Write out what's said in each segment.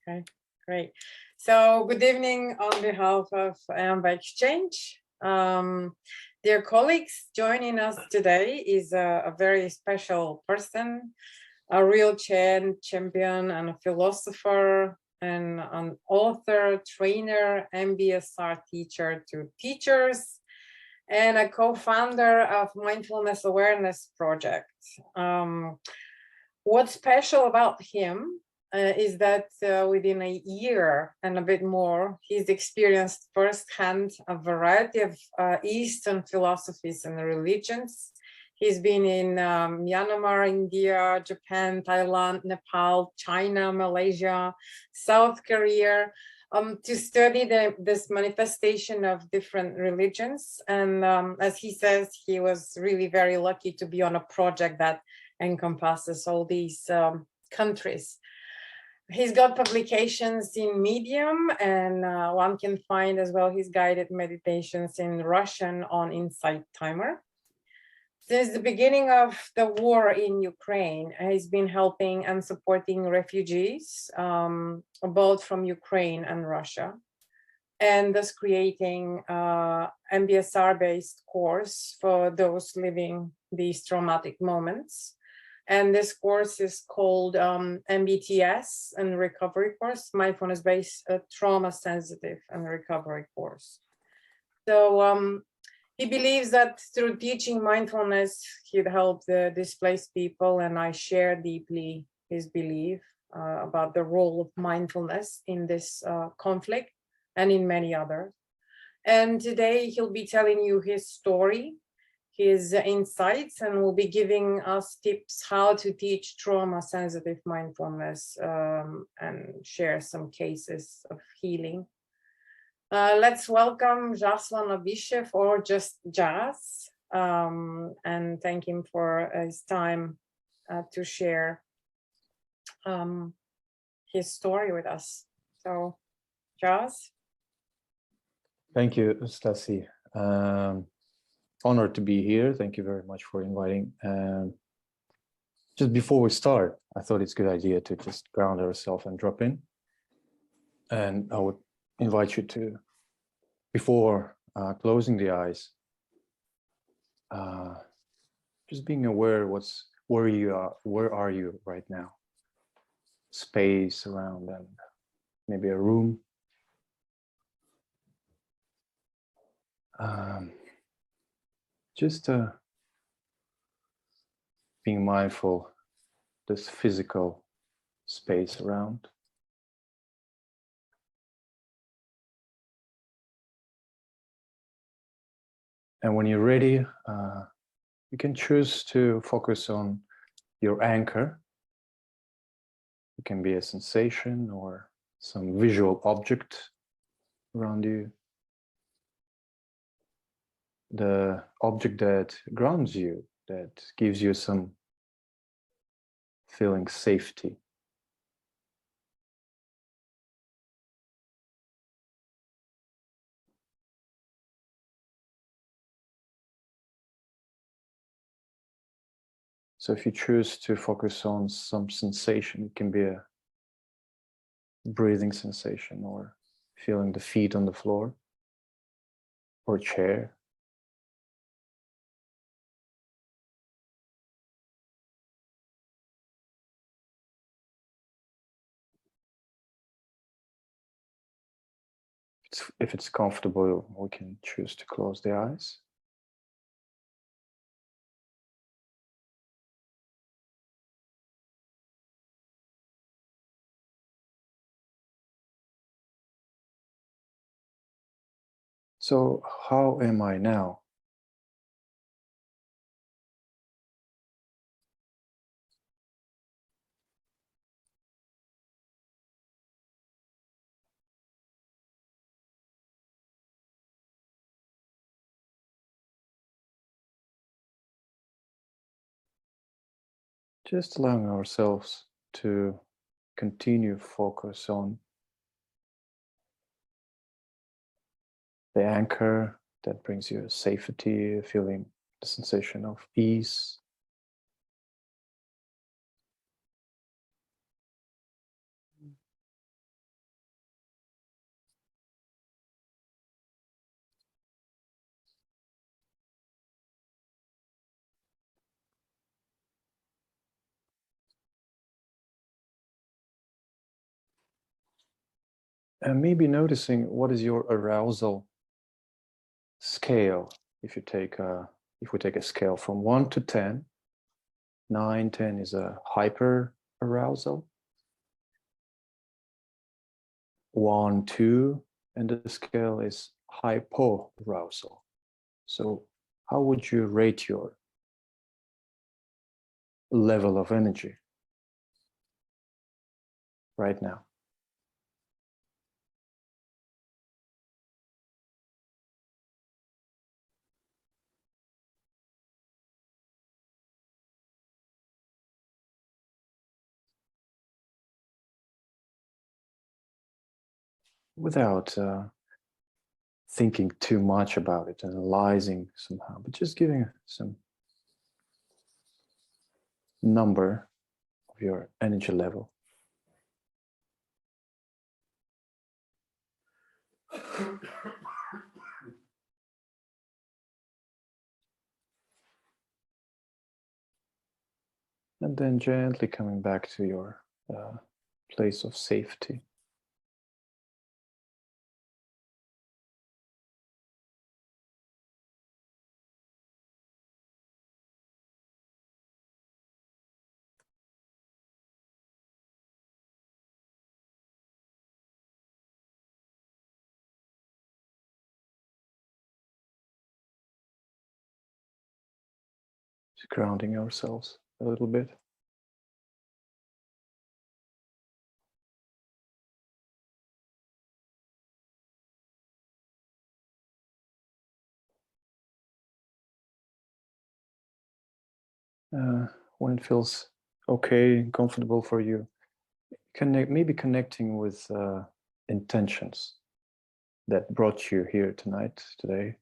Okay, great. So good evening on behalf of EAMBA Exchange. Dear colleagues, joining us today is a very special person, a real champion and a philosopher and an author, trainer, MBSR teacher to teachers, and a co-founder of Mindfulness Awareness Project. What's special about him is that within a year and a bit more, he's experienced firsthand a variety of Eastern philosophies and religions. He's been in Myanmar, India, Japan, Thailand, Nepal, China, Malaysia, South Korea, to study this manifestation of different religions. And as he says, he was really very lucky to be on a project that encompasses all these countries. He's got publications in Medium, and one can find as well his guided meditations in Russian on Insight Timer. Since the beginning of the war in Ukraine, he's been helping and supporting refugees, both from Ukraine and Russia, and thus creating MBSR-based course for those living these traumatic moments. And this course is called MBTS and recovery course, Mindfulness-Based Trauma Sensitive and Recovery course. So he believes that through teaching mindfulness, he'd help the displaced people, and I share deeply his belief about the role of mindfulness in this conflict and in many others. And today he'll be telling you his story, his insights, and will be giving us tips how to teach trauma-sensitive mindfulness and share some cases of healing. Let's welcome Zhassulan Abishev, or just Zhas, and thank him for his time to share his story with us. So, Zhas. Thank you, Stasi. Honored to be here. Thank you very much for inviting. Just before we start, I thought it's a good idea to just ground ourselves and drop in. And I would invite you to, before closing the eyes, just being aware where are you right now? Space around and maybe a room. Just being mindful this physical space around. And when you're ready, you can choose to focus on your anchor. It can be a sensation or some visual object around you. The object that grounds you, that gives you some feeling safety. So if you choose to focus on some sensation, it can be a breathing sensation or feeling the feet on the floor or chair. If it's comfortable, we can choose to close the eyes. So how am I now? Just allowing ourselves to continue focus on the anchor that brings you safety, feeling the sensation of ease. And maybe noticing what is your arousal scale. If we take a scale from 1 to 10, 9, 10 is a hyper arousal. 1, 2, and the scale is hypoarousal. So how would you rate your level of energy right now? Without thinking too much about it, analyzing somehow, but just giving some number of your energy level. And then gently coming back to your place of safety. Just grounding ourselves a little bit. When it feels okay and comfortable for you, maybe connecting with intentions that brought you here today.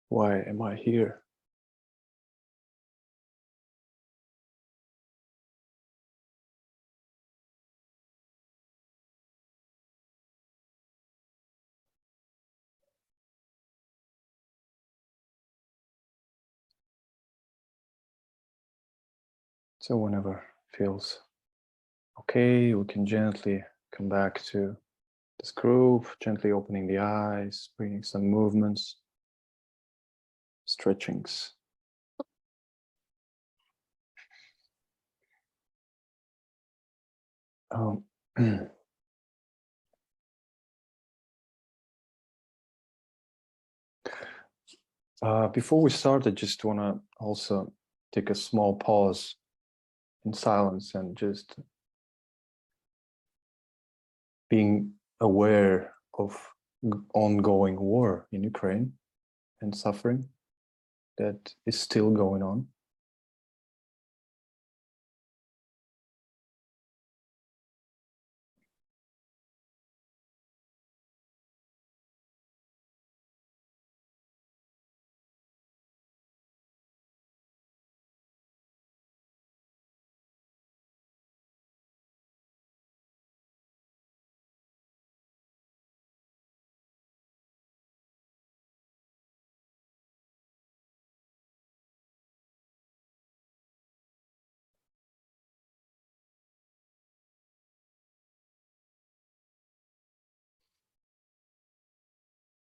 Why am I here? So whenever it feels okay, we can gently come back to this groove, gently opening the eyes, bringing some movements, stretchings. Before we start, I just want to also take a small pause in silence and just being aware of ongoing war in Ukraine and suffering that is still going on.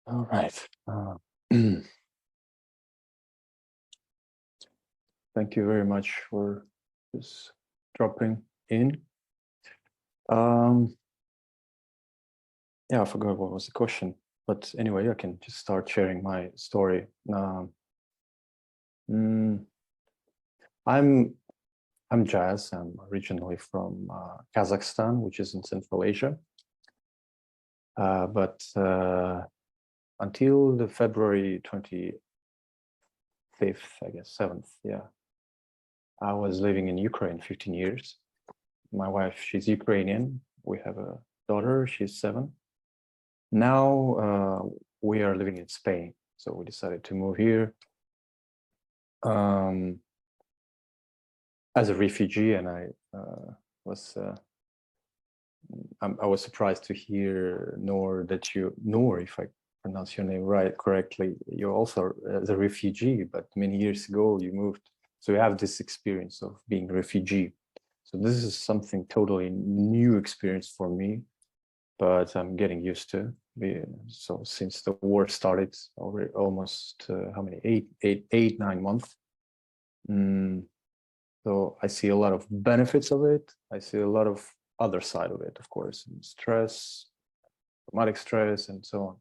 All right. Thank you very much for just dropping in. Yeah, I forgot what was the question, but anyway, I can just start sharing my story. I'm Jazz. I'm originally from Kazakhstan, which is in Central Asia. But until the February 25th, I guess 7th, yeah, I was living in Ukraine 15 years. My wife, she's Ukrainian. We have a daughter, she's 7. Now we are living in Spain, so we decided to move here as a refugee, and I was I was surprised to hear, Noor, if I pronounce your name correctly, you're also as a refugee, but many years ago you moved. So you have this experience of being a refugee. So this is something totally new experience for me, but I'm getting used to. So since the war started, already almost how many, 9 months. So I see a lot of benefits of it. I see a lot of other side of it, of course, and stress, traumatic stress, and so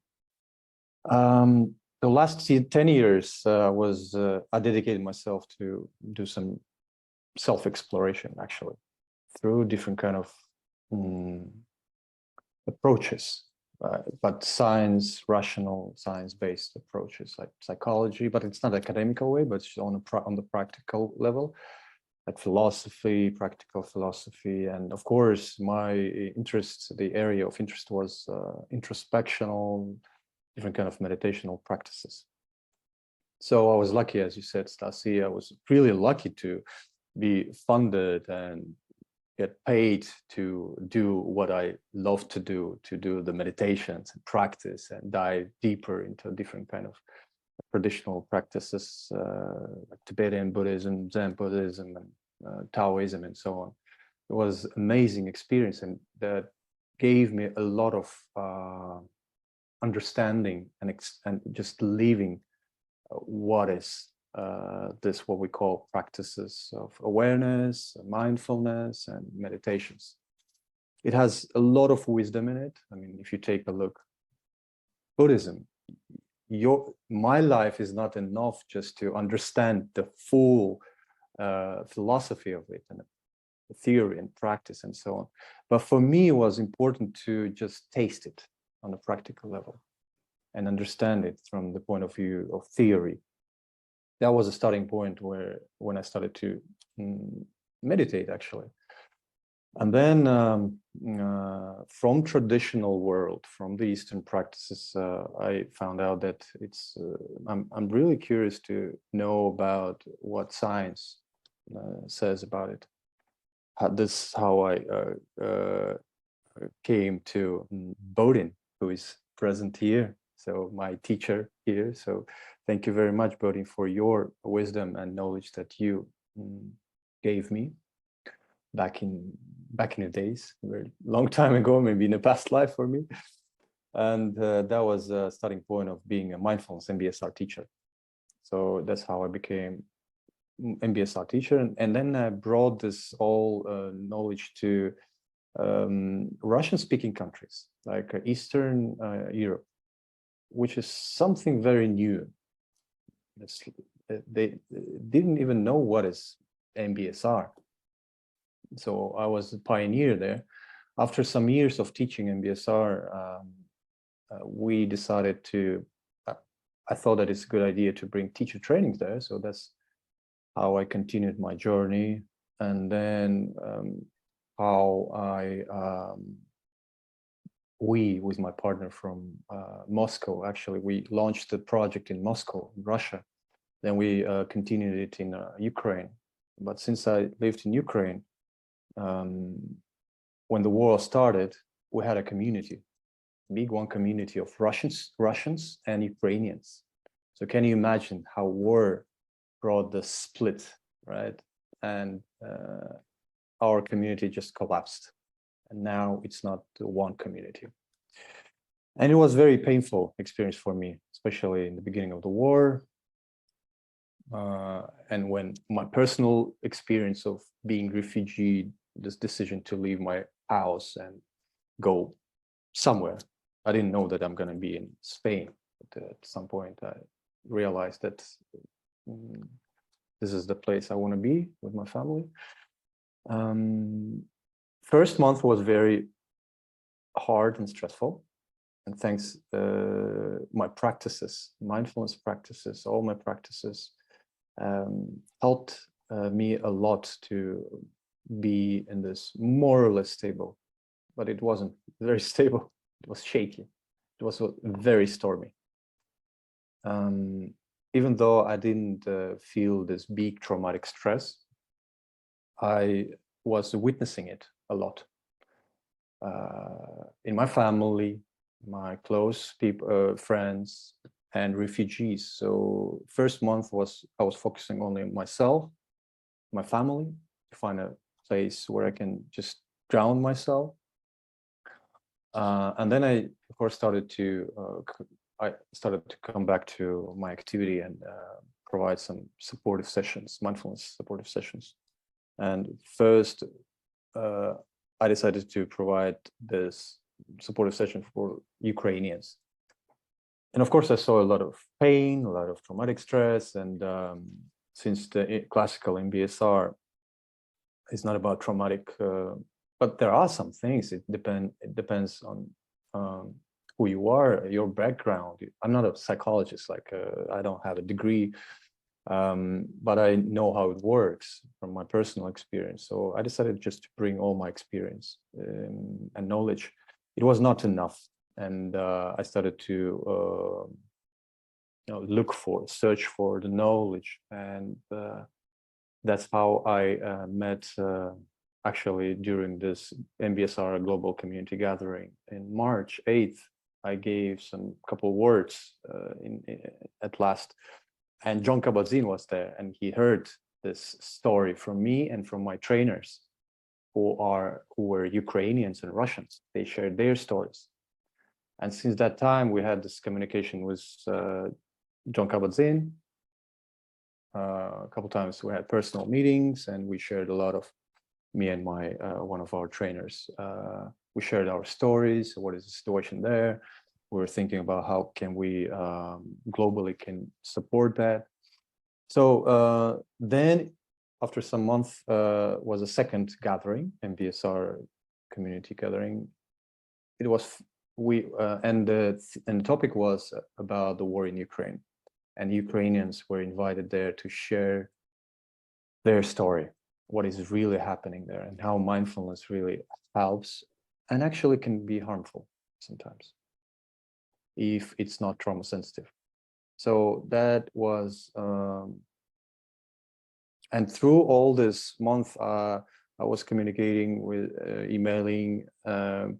on. The last 10 years I dedicated myself to do some self-exploration, actually, through different kind of approaches, but rational science-based approaches like psychology, but it's not academical way, but it's on the practical level, like philosophy, practical philosophy. And of course, my interest, the area of interest was introspectional, different kind of meditational practices. So I was lucky, as you said, Stasi, I was really lucky to be funded and get paid to do what I love to do the meditations and practice and dive deeper into different kind of traditional practices, like Tibetan Buddhism, Zen Buddhism, and Taoism, and so on. It was amazing experience, and that gave me a lot of understanding and just living what is what we call practices of awareness, mindfulness, and meditations. It has a lot of wisdom in it. I mean, if you take a look, Buddhism, my life is not enough just to understand the full philosophy of it and the theory and practice and so on. But for me, it was important to just taste it on a practical level and understand it from the point of view of theory. That was a starting point when I started to meditate, actually. And then from traditional world, from the Eastern practices, I found out that I'm really curious to know about what science says about it. This is how I came to Bodin, who is present here. So my teacher here. So thank you very much, Bodin, for your wisdom and knowledge that you gave me back in the days, a very long time ago, maybe in a past life for me. And that was a starting point of being a mindfulness MBSR teacher. So that's how I became MBSR teacher. And then I brought this all knowledge to Russian-speaking countries, like Eastern Europe, which is something very new. They didn't even know what is MBSR. So I was a pioneer there. After some years of teaching MBSR, we decided to, I thought that it's a good idea to bring teacher trainings there. So that's how I continued my journey. And then how we, with my partner from Moscow, actually, we launched the project in Moscow, in Russia. Then we continued it in Ukraine. But since I lived in Ukraine, when the war started, we had a community, big one community of Russians and Ukrainians. So can you imagine how war brought the split, right? And our community just collapsed. And now it's not one community. And it was a very painful experience for me, especially in the beginning of the war. And when my personal experience of being refugee, this decision to leave my house and go somewhere. I didn't know that I'm going to be in Spain. But at some point, I realized that this is the place I want to be with my family. First month was very hard and stressful. And thanks my practices, mindfulness practices, all my practices helped me a lot to be in this more or less stable, but it wasn't very stable. It was shaky. It was very stormy. Even though I didn't feel this big traumatic stress, I was witnessing it a lot. in my family, my close people, friends, and refugees. So first month I was focusing only on myself, my family, to find a place where I can just ground myself. And then I, of course, started to come back to my activity and provide some supportive sessions, mindfulness supportive sessions. And first, I decided to provide this supportive session for Ukrainians. And of course, I saw a lot of pain, a lot of traumatic stress. And since the classical MBSR is not about traumatic, but there are some things. It depends on who you are, your background. I'm not a psychologist, like I don't have a degree, but I know how it works from my personal experience. So I decided just to bring all my experience and knowledge. It was not enough. And I started to search for the knowledge. And that's how I met, actually, during this MBSR Global Community Gathering in March 8th. I gave some couple words at last. And John Kabat-Zinn was there, and he heard this story from me and from my trainers who were Ukrainians and Russians. They shared their stories. And since that time, we had this communication with John Kabat-Zinn. A couple times we had personal meetings, and we shared a lot of, me and my one of our trainers. We shared our stories. What is the situation there? We were thinking about how can we globally can support that. So then, after some months, was a second gathering, MBSR community gathering. It was and the topic was about the war in Ukraine, and Ukrainians were invited there to share their story, what is really happening there, and how mindfulness really helps and actually can be harmful sometimes if it's not trauma sensitive. So that was, and through all this month, I was communicating with, emailing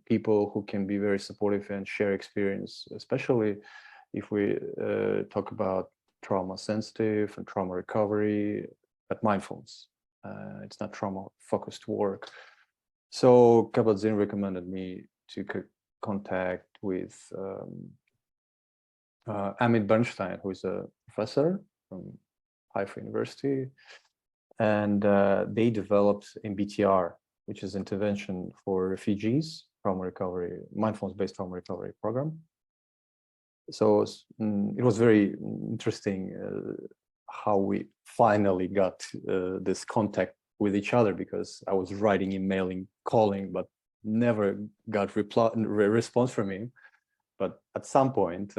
people who can be very supportive and share experience, especially if we talk about trauma sensitive and trauma recovery, but mindfulness. It's not trauma focused work. So Kabat-Zinn recommended me to contact with Amit Bernstein, who is a professor from Haifa University, and they developed MBTR, which is intervention for refugees, trauma recovery, mindfulness-based trauma recovery program. So it was very interesting how we finally got this contact with each other, because I was writing, emailing, calling, but never got response from him. But at some point,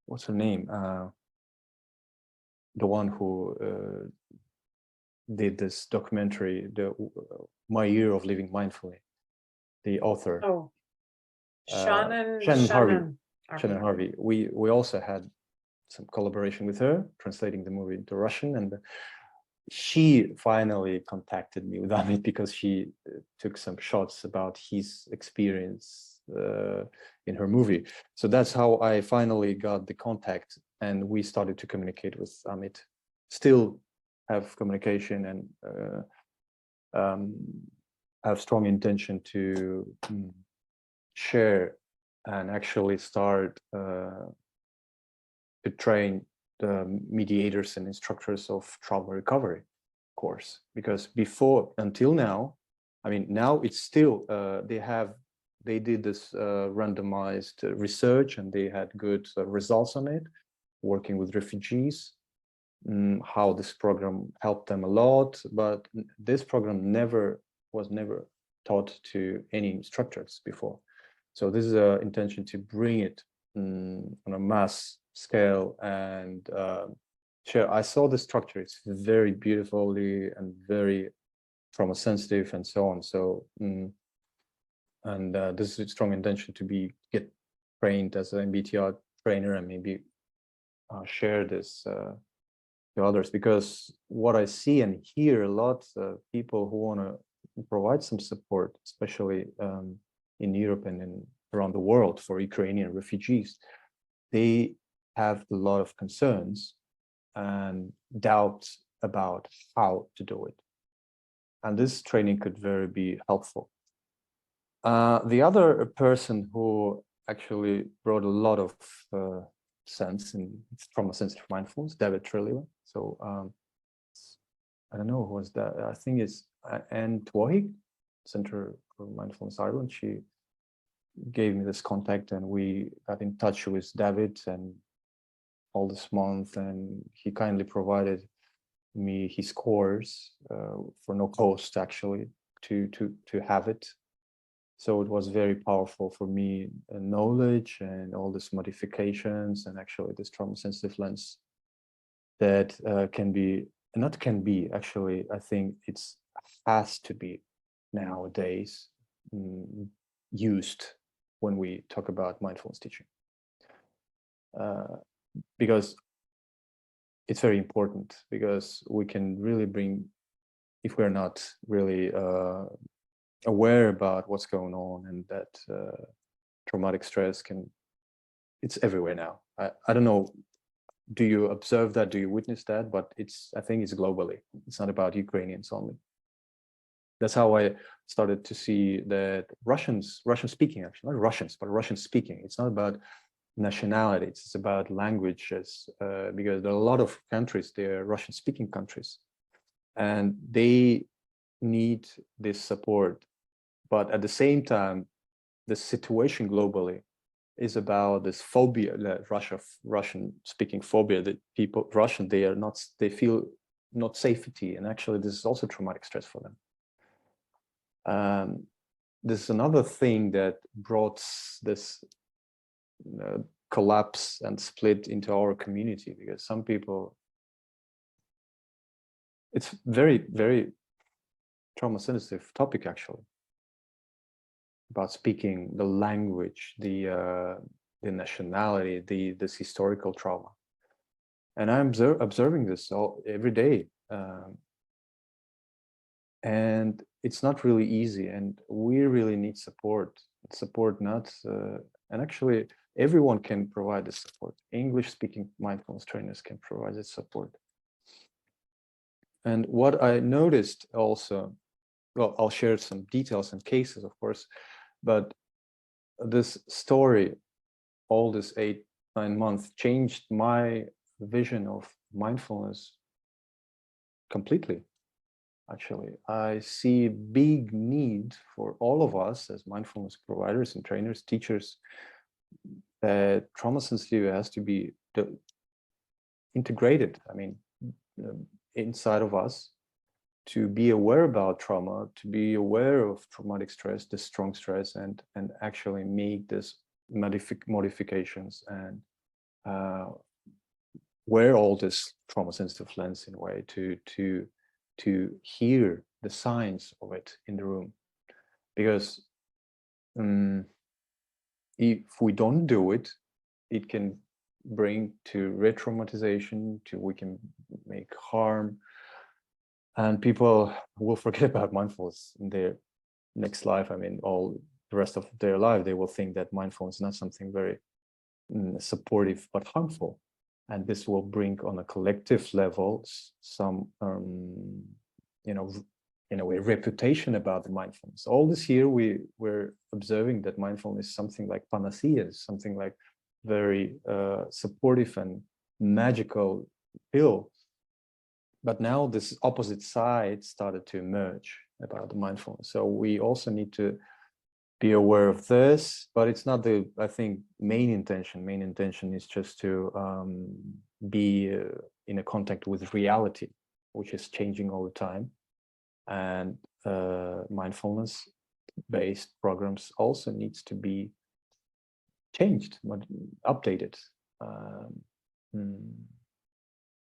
what's her name? The one who did this documentary, My Year of Living Mindfully, the author. Oh, Shannon Harvey. We also had some collaboration with her, translating the movie into Russian, and she finally contacted me with Amit because she took some shots about his experience in her movie. So that's how I finally got the contact, and we started to communicate with Amit. Still have communication and have strong intention to share and actually start to train the mediators and instructors of trauma recovery course, because until now, I mean, now it's still they did this randomized research, and they had good results on it, working with refugees, how this program helped them a lot, but this program was never taught to any instructors before. So this is an intention to bring it on a mass scale and share. I saw the structure; it's very beautifully and very trauma sensitive and so on. So, and this is a strong intention to get trained as an MBTR trainer and maybe share this to others, because what I see and hear a lot, people who want to provide some support, especially in Europe and around the world for Ukrainian refugees. They have a lot of concerns and doubts about how to do it. And this training could very be helpful. The other person who actually brought a lot of sense in trauma-sensitive mindfulness, David Treliva. So I don't know who was that. I think it's Anne Twahig, Center for Mindfulness Ireland. She gave me this contact, and we got in touch with David and all this month, and he kindly provided me his course for no cost, actually, to have it. So it was very powerful for me, knowledge and all these modifications, and actually this trauma-sensitive lens that actually, I think it's has to be nowadays used when we talk about mindfulness teaching, because it's very important, because we can really bring, if we're not really aware about what's going on, and that traumatic stress it's everywhere now. I don't know, do you observe that, do you witness that? But I think it's globally, it's not about Ukrainians only. That's how I started to see that Russian speaking, actually, not Russians, but Russian speaking. It's not about nationality, it's about languages, because there are a lot of countries, they're Russian speaking countries, and they need this support. But at the same time, the situation globally is about this phobia, that Russian speaking phobia, that people, Russian, they feel not safety. And actually this is also traumatic stress for them. This is another thing that brought this collapse and split into our community, because some people, it's very, very trauma sensitive topic, actually, about speaking the language, the nationality, this historical trauma. And I'm observing this every day. And it's not really easy, and we really need support. And actually everyone can provide this support. English speaking mindfulness trainers can provide this support. And what I noticed also, well, I'll share some details and cases, of course, but this story, all this 8-9 months, changed my vision of mindfulness completely. Actually, I see a big need for all of us as mindfulness providers and trainers, teachers, that trauma sensitivity has to be integrated, I mean, inside of us, to be aware about trauma, to be aware of traumatic stress, the strong stress, and actually make this modifications and wear all this trauma sensitive lens in a way to hear the signs of it in the room. Because if we don't do it, it can bring to re-traumatization, we can make harm, and people will forget about mindfulness in their next life. I mean, all the rest of their life, they will think that mindfulness is not something very supportive, but harmful. And this will bring on a collective level some, in a way, reputation about the mindfulness. All this year, we're observing that mindfulness is something like panacea, something like very supportive and magical pill. But now this opposite side started to emerge about the mindfulness. So we also need to be aware of this, but it's not the, I think, main intention. Main intention is just to be in a contact with reality, which is changing all the time. And mindfulness-based programs also needs to be changed, updated.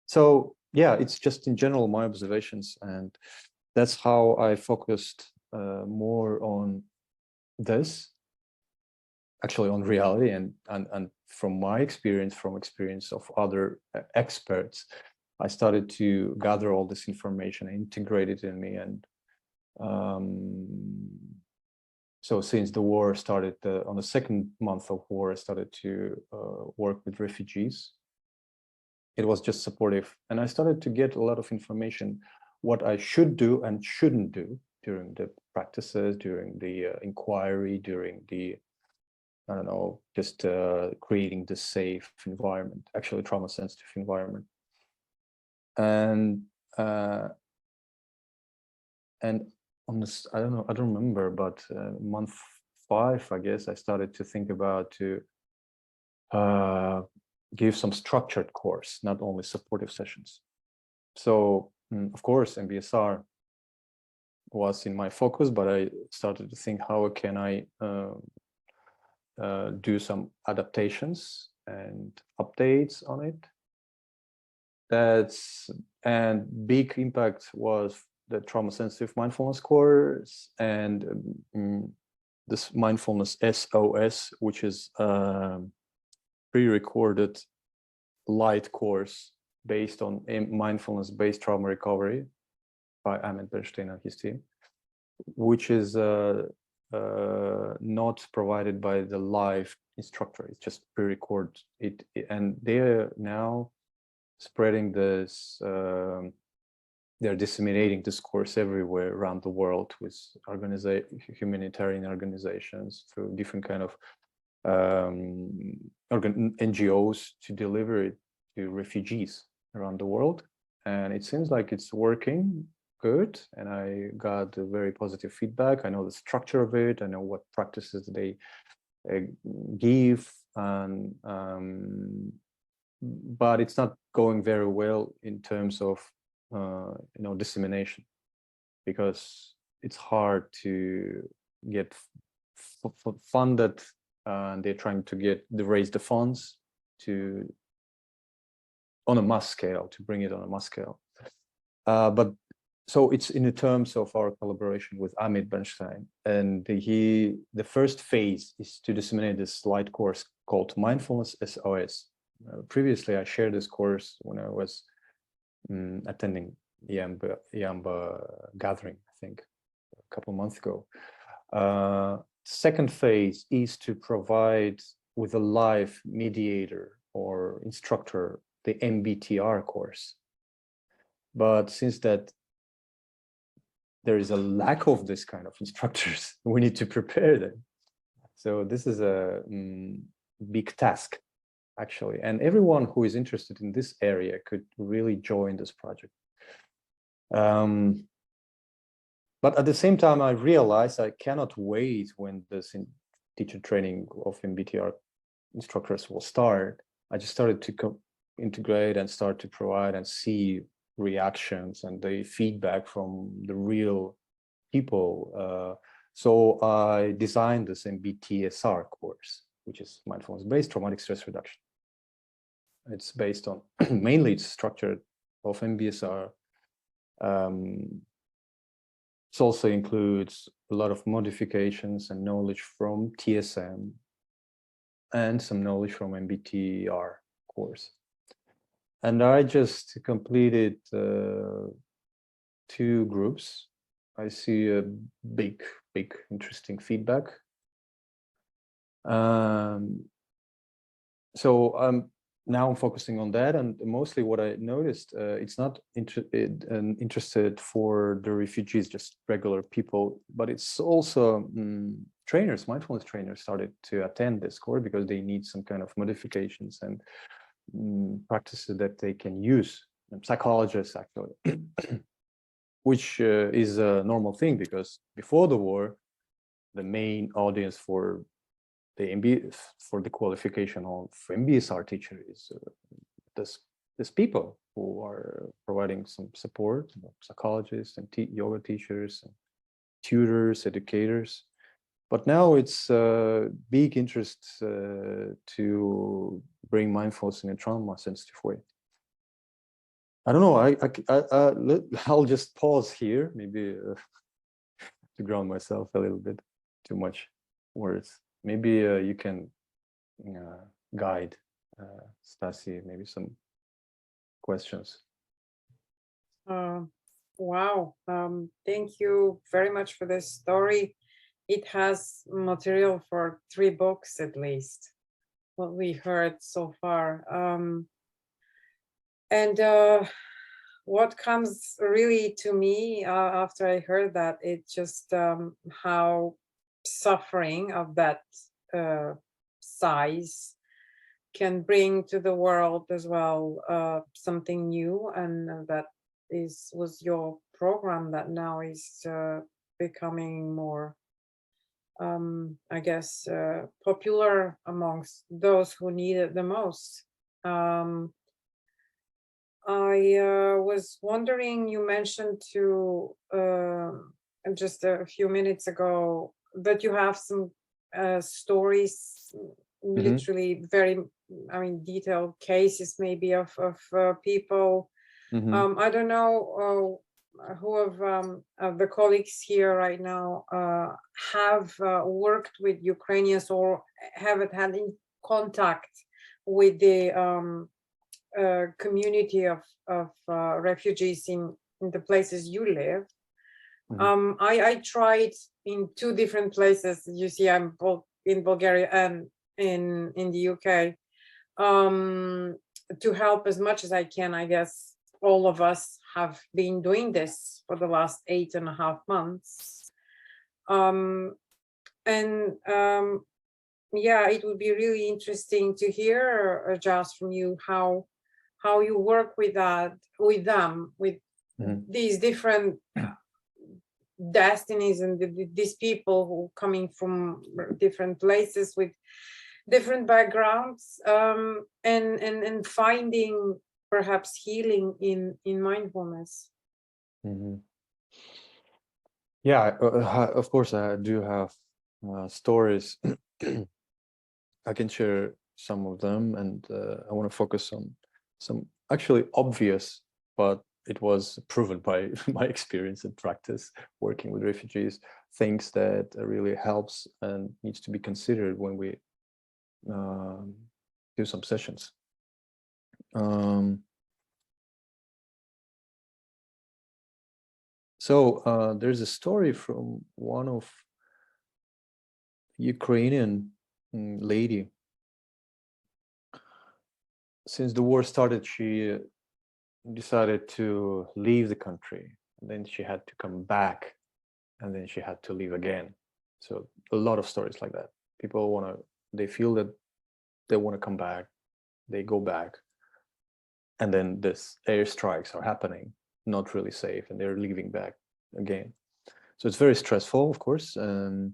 So yeah, it's just in general my observations, and that's how I focused more on this, actually on reality, and from my experience, from experience of other experts, I started to gather all this information, integrate it in me, and So since the war started, on the second month of war, I started to work with refugees. It was just supportive. And I started to get a lot of information, what I should do and shouldn't do during the practices, during the inquiry, during the, I don't know, just creating the safe environment, actually trauma-sensitive environment. And on this, I don't remember, but month 5, I guess, I started to think about to give some structured course, not only supportive sessions. So of course, MBSR was in my focus, but I started to think, how can I do some adaptations and updates on it? And big impact was the trauma-sensitive mindfulness course and this mindfulness SOS, which is pre-recorded light course based on mindfulness-based trauma recovery by Amit Bernstein and his team, which is not provided by the live instructor. It's just pre-record it, and they're now spreading this. They're disseminating this course everywhere around the world with humanitarian organizations through different kind of NGOs to deliver it to refugees around the world. And it seems like it's working good. And I got very positive feedback. I know the structure of it. I know what practices they give. And, but it's not going very well in terms of dissemination, because it's hard to get funded, and they're trying to raise the funds to on a mass scale, to bring it on a mass scale. But so it's in the terms of our collaboration with Amit Bernstein, and the first phase is to disseminate this light course called Mindfulness SOS. Previously, I shared this course when I was attending EAMBA gathering, I think, a couple of months ago. Second phase is to provide with a live mediator or instructor the MBTR course. But since that there is a lack of this kind of instructors, we need to prepare them. So this is a big task, actually. And everyone who is interested in this area could really join this project. But at the same time, I realized I cannot wait when this teacher training of MBTR instructors will start. I just started to integrate and start to provide and see reactions and the feedback from the real people. So I designed this MBTSR course, which is mindfulness-based traumatic stress reduction. It's based on, mainly it's structured of MBSR. It also includes a lot of modifications and knowledge from TSM and some knowledge from MBTR course. And I just completed 2 groups. I see a big interesting feedback. So now I'm focusing on that, and mostly what I noticed, it's not interested for the refugees, just regular people, but it's also trainers, mindfulness trainers started to attend this course because they need some kind of modifications and practices that they can use. And psychologists, actually, which is a normal thing, because before the war, the main audience for the qualification of MBSR teacher is this people who are providing some support, psychologists and yoga teachers, and tutors, educators. But now it's a big interest to bring mindfulness in a trauma-sensitive way. I don't know. I'll just pause here, maybe to ground myself a little bit. Too much words. Maybe you can guide Stasi, maybe some questions. Wow. Thank you very much for this story. It has material for 3 books at least, what we heard so far. And what comes really to me after I heard that, it's just how suffering of that size can bring to the world as well something new, and that was your program that now is becoming more, I guess, popular amongst those who need it the most. I was wondering, you mentioned to just a few minutes ago that you have some stories, Mhm, literally very, I mean, detailed cases maybe of people. mhm. I don't know who of the colleagues here right now have worked with Ukrainians or haven't had in contact with the community of refugees in the places you live. Mhm. I tried in 2 different places. You see, I'm both in Bulgaria and in the UK, to help as much as I can. I guess all of us have been doing this for the last 8.5 months. Um, and yeah, it would be really interesting to hear, just from you, how you work with that, with them, with Mhm. these different destinies and these people who coming from different places with different backgrounds, and finding perhaps healing in mindfulness. Mhm. Yeah, of course, I do have stories. I can share some of them, and I want to focus on some actually obvious, but it was proven by my experience and practice working with refugees, things that really helps and needs to be considered when we um, do some sessions. Um, so there's a story from one of Ukrainian lady. Since the war started, she decided to leave the country, and then she had to come back, and then she had to leave again. So a lot of stories like that. People they feel that they want to come back, they go back, and then this airstrikes are happening, not really safe, and they're leaving back again. So it's very stressful, of course. And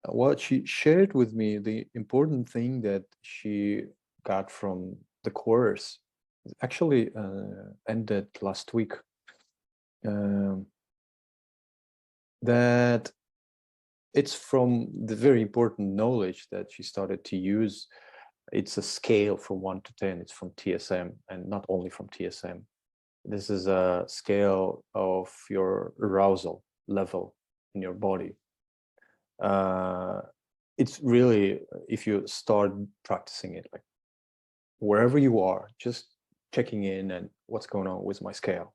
what she shared with me, the important thing that she got from the course actually ended last week. Um, that it's from the very important knowledge that she started to use. It's a scale from 1 to 10. It's from TSM, and not only from TSM. This is a scale of your arousal level in your body. It's really, if you start practicing it, like wherever you are, just checking in and what's going on with my scale,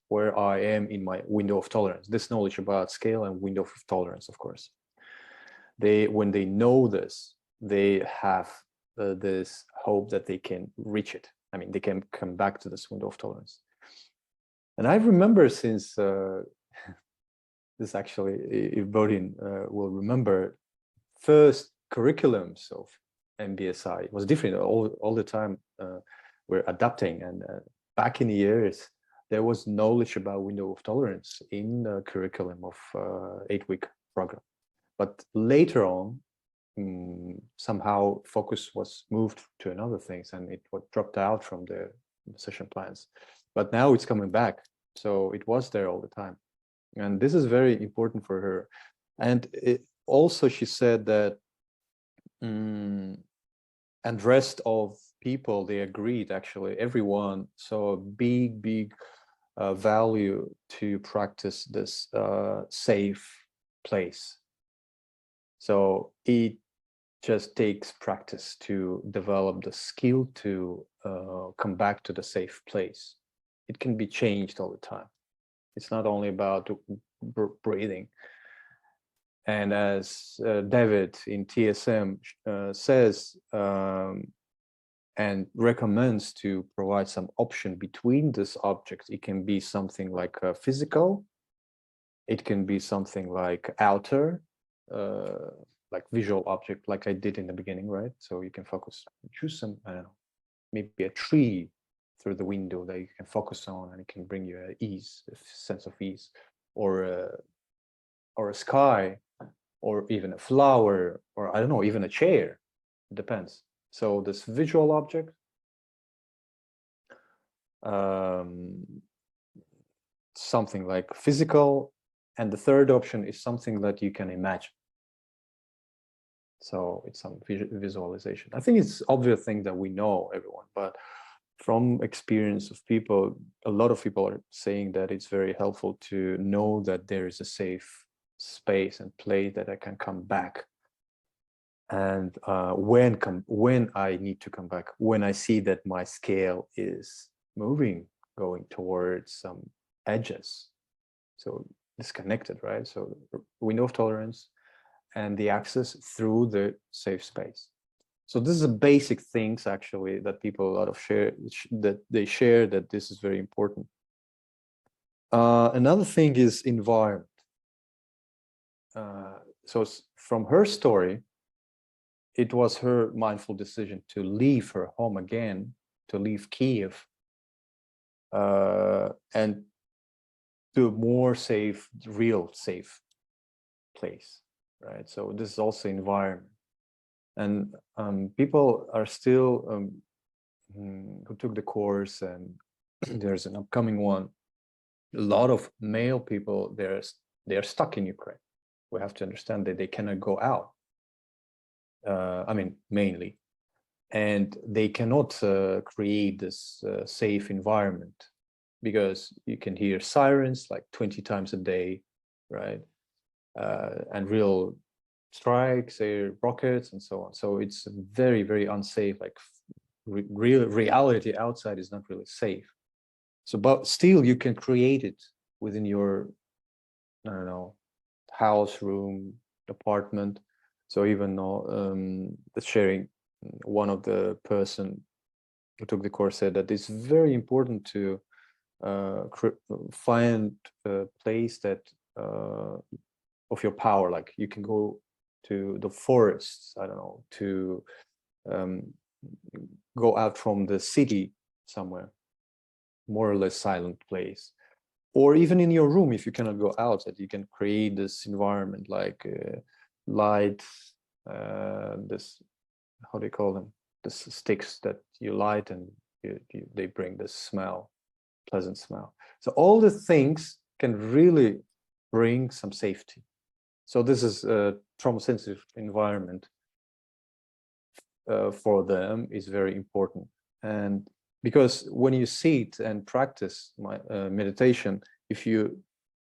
where I am in my window of tolerance. This knowledge about scale and window of tolerance, of course. When they know this, they have this hope that they can reach it. I mean, they can come back to this window of tolerance. And I remember, since this actually, if Bodin will remember, first curriculums of MBSR was different all the time. We're adapting, and back in the years, there was knowledge about window of tolerance in the curriculum of 8-week program. But later on, somehow focus was moved to another things, and it was dropped out from the session plans. But now it's coming back, so it was there all the time, and this is very important for her. And also she said that, and rest of people, they agreed, actually everyone saw a big value to practice this safe place. So it just takes practice to develop the skill to come back to the safe place. It can be changed all the time. It's not only about breathing. And as David in TSM says and recommends to provide some option between this object, it can be something like physical, it can be something like outer, like visual object, like I did in the beginning, right? So you can focus, choose some, I don't know, maybe a tree through the window that you can focus on, and it can bring you a sense of ease, or a sky, or even a flower, or I don't know, even a chair. It depends. So this visual object, something like physical, and the third option is something that you can imagine. So it's some visualization. I think it's obvious thing that we know, everyone, but from experience of people, a lot of people are saying that it's very helpful to know that there is a safe space and place that I can come back. And when I need to come back, when I see that my scale is moving, going towards some edges, so disconnected, right? So window of tolerance and the access through the safe space. So this is the basic things actually that people a lot of share, that they share, that this is very important. Another thing is environment. So from her story, it was her mindful decision to leave her home again, to leave Kiev, and to a more safe, real safe place, right? So this is also environment. And people are still, who took the course, and there's an upcoming one, a lot of male people, they're stuck in Ukraine. We have to understand that they cannot go out. I mean, mainly, and they cannot create this safe environment, because you can hear sirens like 20 times a day, right? And real strikes, air rockets, and so on. So it's very, very unsafe. Like real reality outside is not really safe. So, but still you can create it within your, I don't know, house, room, apartment. So even the sharing, one of the person who took the course said that it's very important to find a place that of your power, like you can go to the forests, I don't know, to go out from the city somewhere, more or less silent place, or even in your room, if you cannot go out, that you can create this environment, like light, this, how do you call them, this sticks that you light, and they bring this smell, pleasant smell. So all the things can really bring some safety. So this is a trauma-sensitive environment for them is very important. And because when you sit and practice meditation, if you're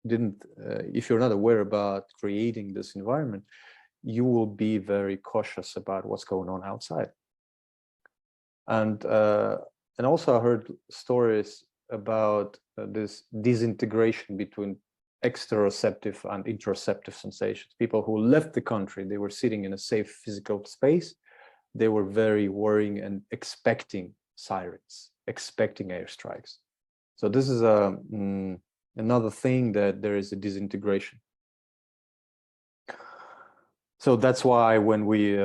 not aware about creating this environment, you will be very cautious about what's going on outside. And also I heard stories about this disintegration between exteroceptive and interoceptive sensations. People who left the country, they were sitting in a safe physical space, they were very worrying and expecting sirens, expecting airstrikes. So this is another thing, that there is a disintegration. So that's why when we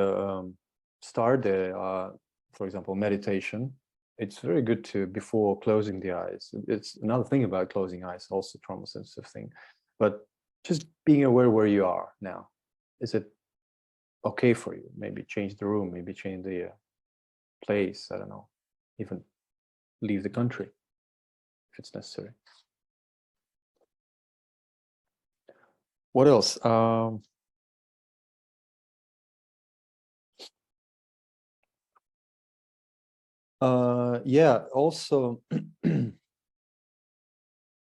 start for example, meditation, it's very good to, before closing the eyes, it's another thing about closing eyes, also trauma sensitive thing, but just being aware where you are now. Is it okay for you? Maybe change the room, maybe change the place, I don't know, even leave the country if it's necessary. What else? Yeah, also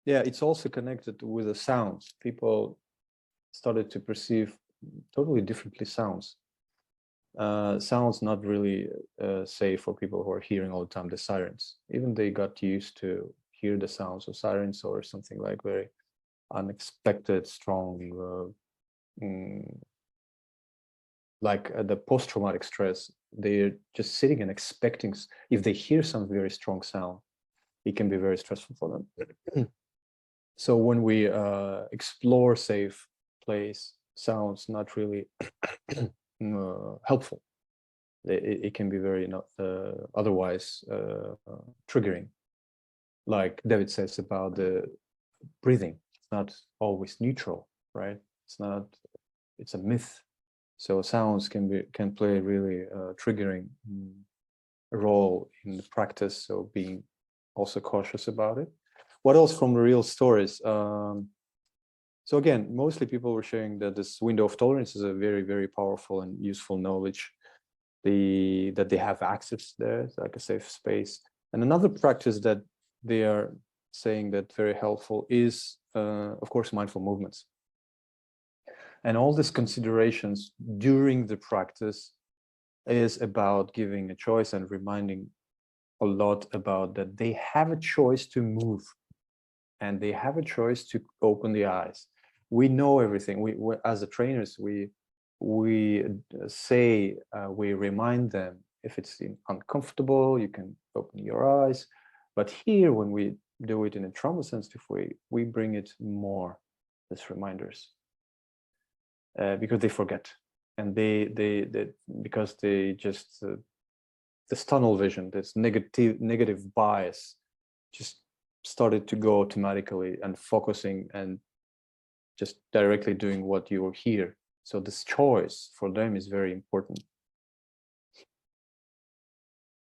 yeah, it's also connected with the sounds. People started to perceive totally differently sounds. Sounds not really safe for people who are hearing all the time the sirens. Even they got used to hear the sounds of sirens or something like very unexpected, strong, like the post-traumatic stress, they're just sitting and expecting, if they hear some very strong sound, it can be very stressful for them. So when we explore safe place sounds not really helpful. It can be very not otherwise triggering. Like David says about the breathing, it's not always neutral, right? It's a myth. So sounds can play a really triggering role in the practice. So being also cautious about it. What else from the real stories? So again, mostly people were sharing that this window of tolerance is a very, very powerful and useful knowledge. That they have access there, like a safe space. And another practice that they are saying that very helpful is, of course, mindful movements. And all these considerations during the practice is about giving a choice and reminding a lot about that they have a choice to move and they have a choice to open the eyes. We know everything. We as the trainers, we say, we remind them if it's uncomfortable, you can open your eyes. But here, when we do it in a trauma-sensitive way, we bring it more as reminders because they forget, and they because they just this tunnel vision, this negative bias, just started to go automatically and focusing and just directly doing what you hear. So this choice for them is very important.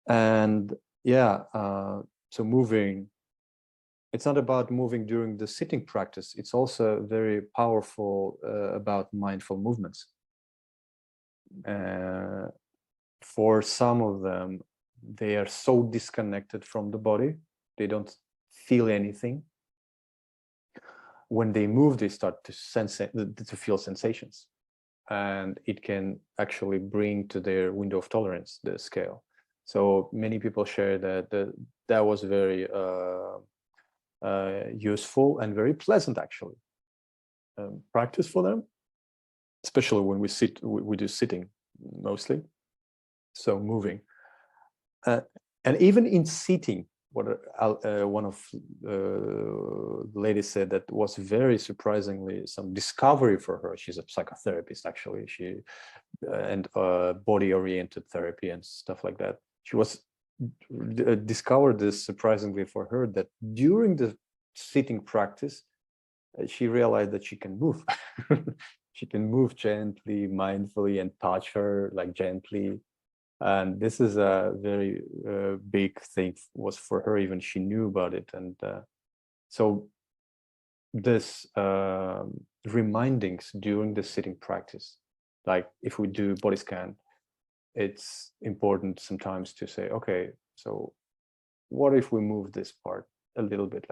And yeah, so moving, it's not about moving during the sitting practice. It's also very powerful about mindful movements. For some of them, they are so disconnected from the body, they don't feel anything. When they move, they start to feel sensations. And it can actually bring to their window of tolerance the scale. So many people share that that was very useful and very pleasant, actually, practice for them, especially when we do sitting mostly. So moving, and even in sitting, what one of the ladies said that was very surprisingly some discovery for her. She's a psychotherapist, actually. She and body-oriented therapy and stuff like that. She was discovered this surprisingly for her, that during the sitting practice, she realized that she can move. She can move gently, mindfully, and touch her like gently. And this is a very big thing was for her, even she knew about it. And so this remindings during the sitting practice, like if we do body scan, it's important sometimes to say, okay, so what if we move this part a little bit,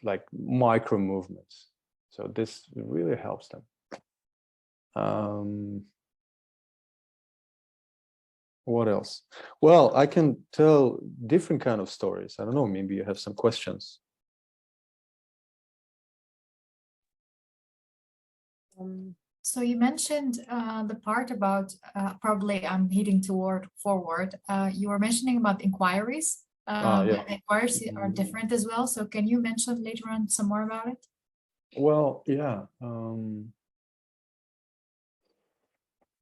like micro movements? So this really helps them. What else? Well, I can tell different kind of stories. I don't know, maybe you have some questions. So you mentioned the part about, probably I'm heading forward. You were mentioning about inquiries. Yeah. Inquiries are different as well. So can you mention later on some more about it? Well, yeah.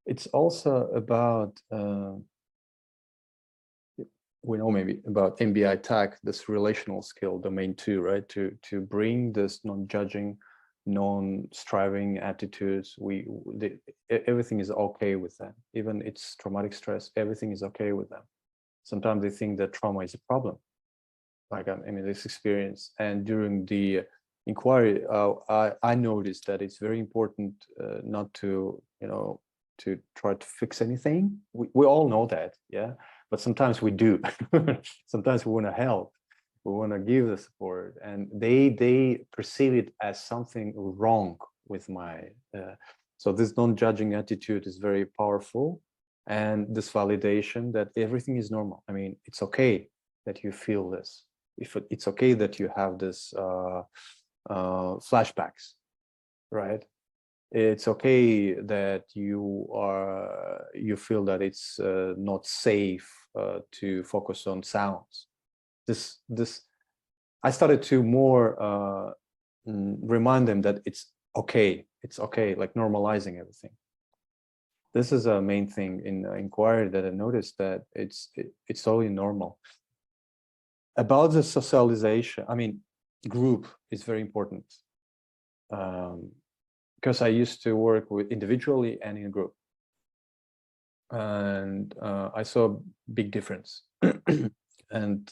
It's also about, we know maybe about MBI TAC, this relational skill, domain 2, right? To bring this non-judging, non-striving attitudes. Everything is okay with them. Even it's traumatic stress, everything is okay with them. Sometimes they think that trauma is a problem. Like I mean, this experience. And during the inquiry, I noticed that it's very important not to, to try to fix anything. We all know that, yeah. But sometimes we do. Sometimes we want to help. We want to give the support, and they perceive it as something wrong with my. So this non-judging attitude is very powerful, and this validation that everything is normal. I mean, it's okay that you feel this. if it's okay that you have this flashbacks, right? It's okay that you feel that it's not safe to focus on sounds. I started to more remind them that it's okay, like normalizing everything. This is a main thing in inquiry that I noticed, that it's totally normal. About the socialization, I mean, group is very important. Because I used to work with individually and in a group. And I saw a big difference. And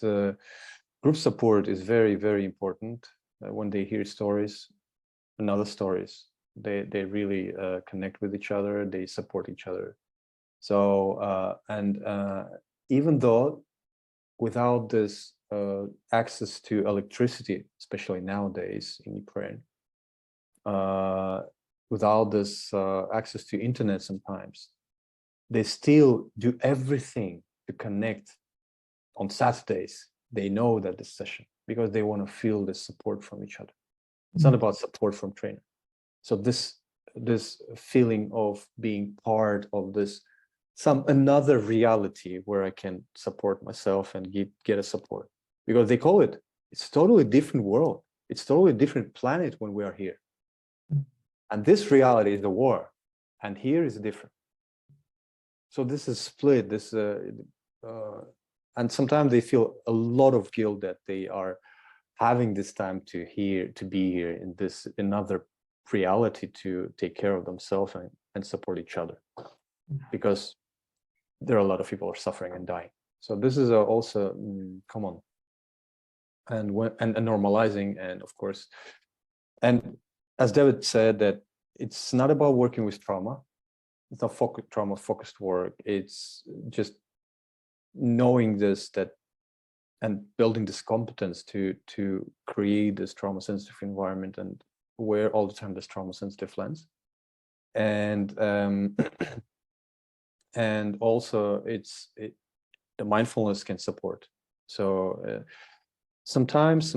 group support is very, very important. When they hear stories and other stories, they really connect with each other, they support each other. So, even though without this access to electricity, especially nowadays in Ukraine, without this access to internet sometimes, they still do everything to connect on Saturdays. They know that this session, because they want to feel the support from each other. It's not about support from trainer. So this feeling of being part of this another reality where I can support myself and get a support, because they call it's totally different world. It's totally different planet when we are here. And this reality is the war, and here is different. So this is split. And sometimes they feel a lot of guilt that they are having this time to be here in this another reality, to take care of themselves and support each other, because there are a lot of people are suffering and dying. So this is also common, and normalizing, and of course, and as David said, that it's not about working with trauma. It's not trauma-focused work. It's just knowing this, and building this competence to create this trauma-sensitive environment, and wear all the time this trauma-sensitive lens. And and also the mindfulness can support. So sometimes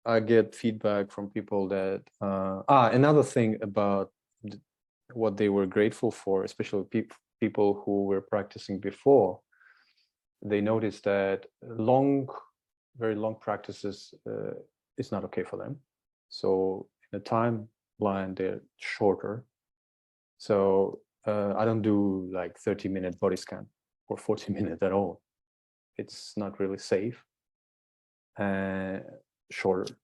I get feedback from people that another thing about what they were grateful for, especially people who were practicing before, they noticed that very long practices is not okay for them. So in a timeline, they're shorter. So I don't do like 30-minute body scan or 40 minutes at all. It's not really safe. Shorter,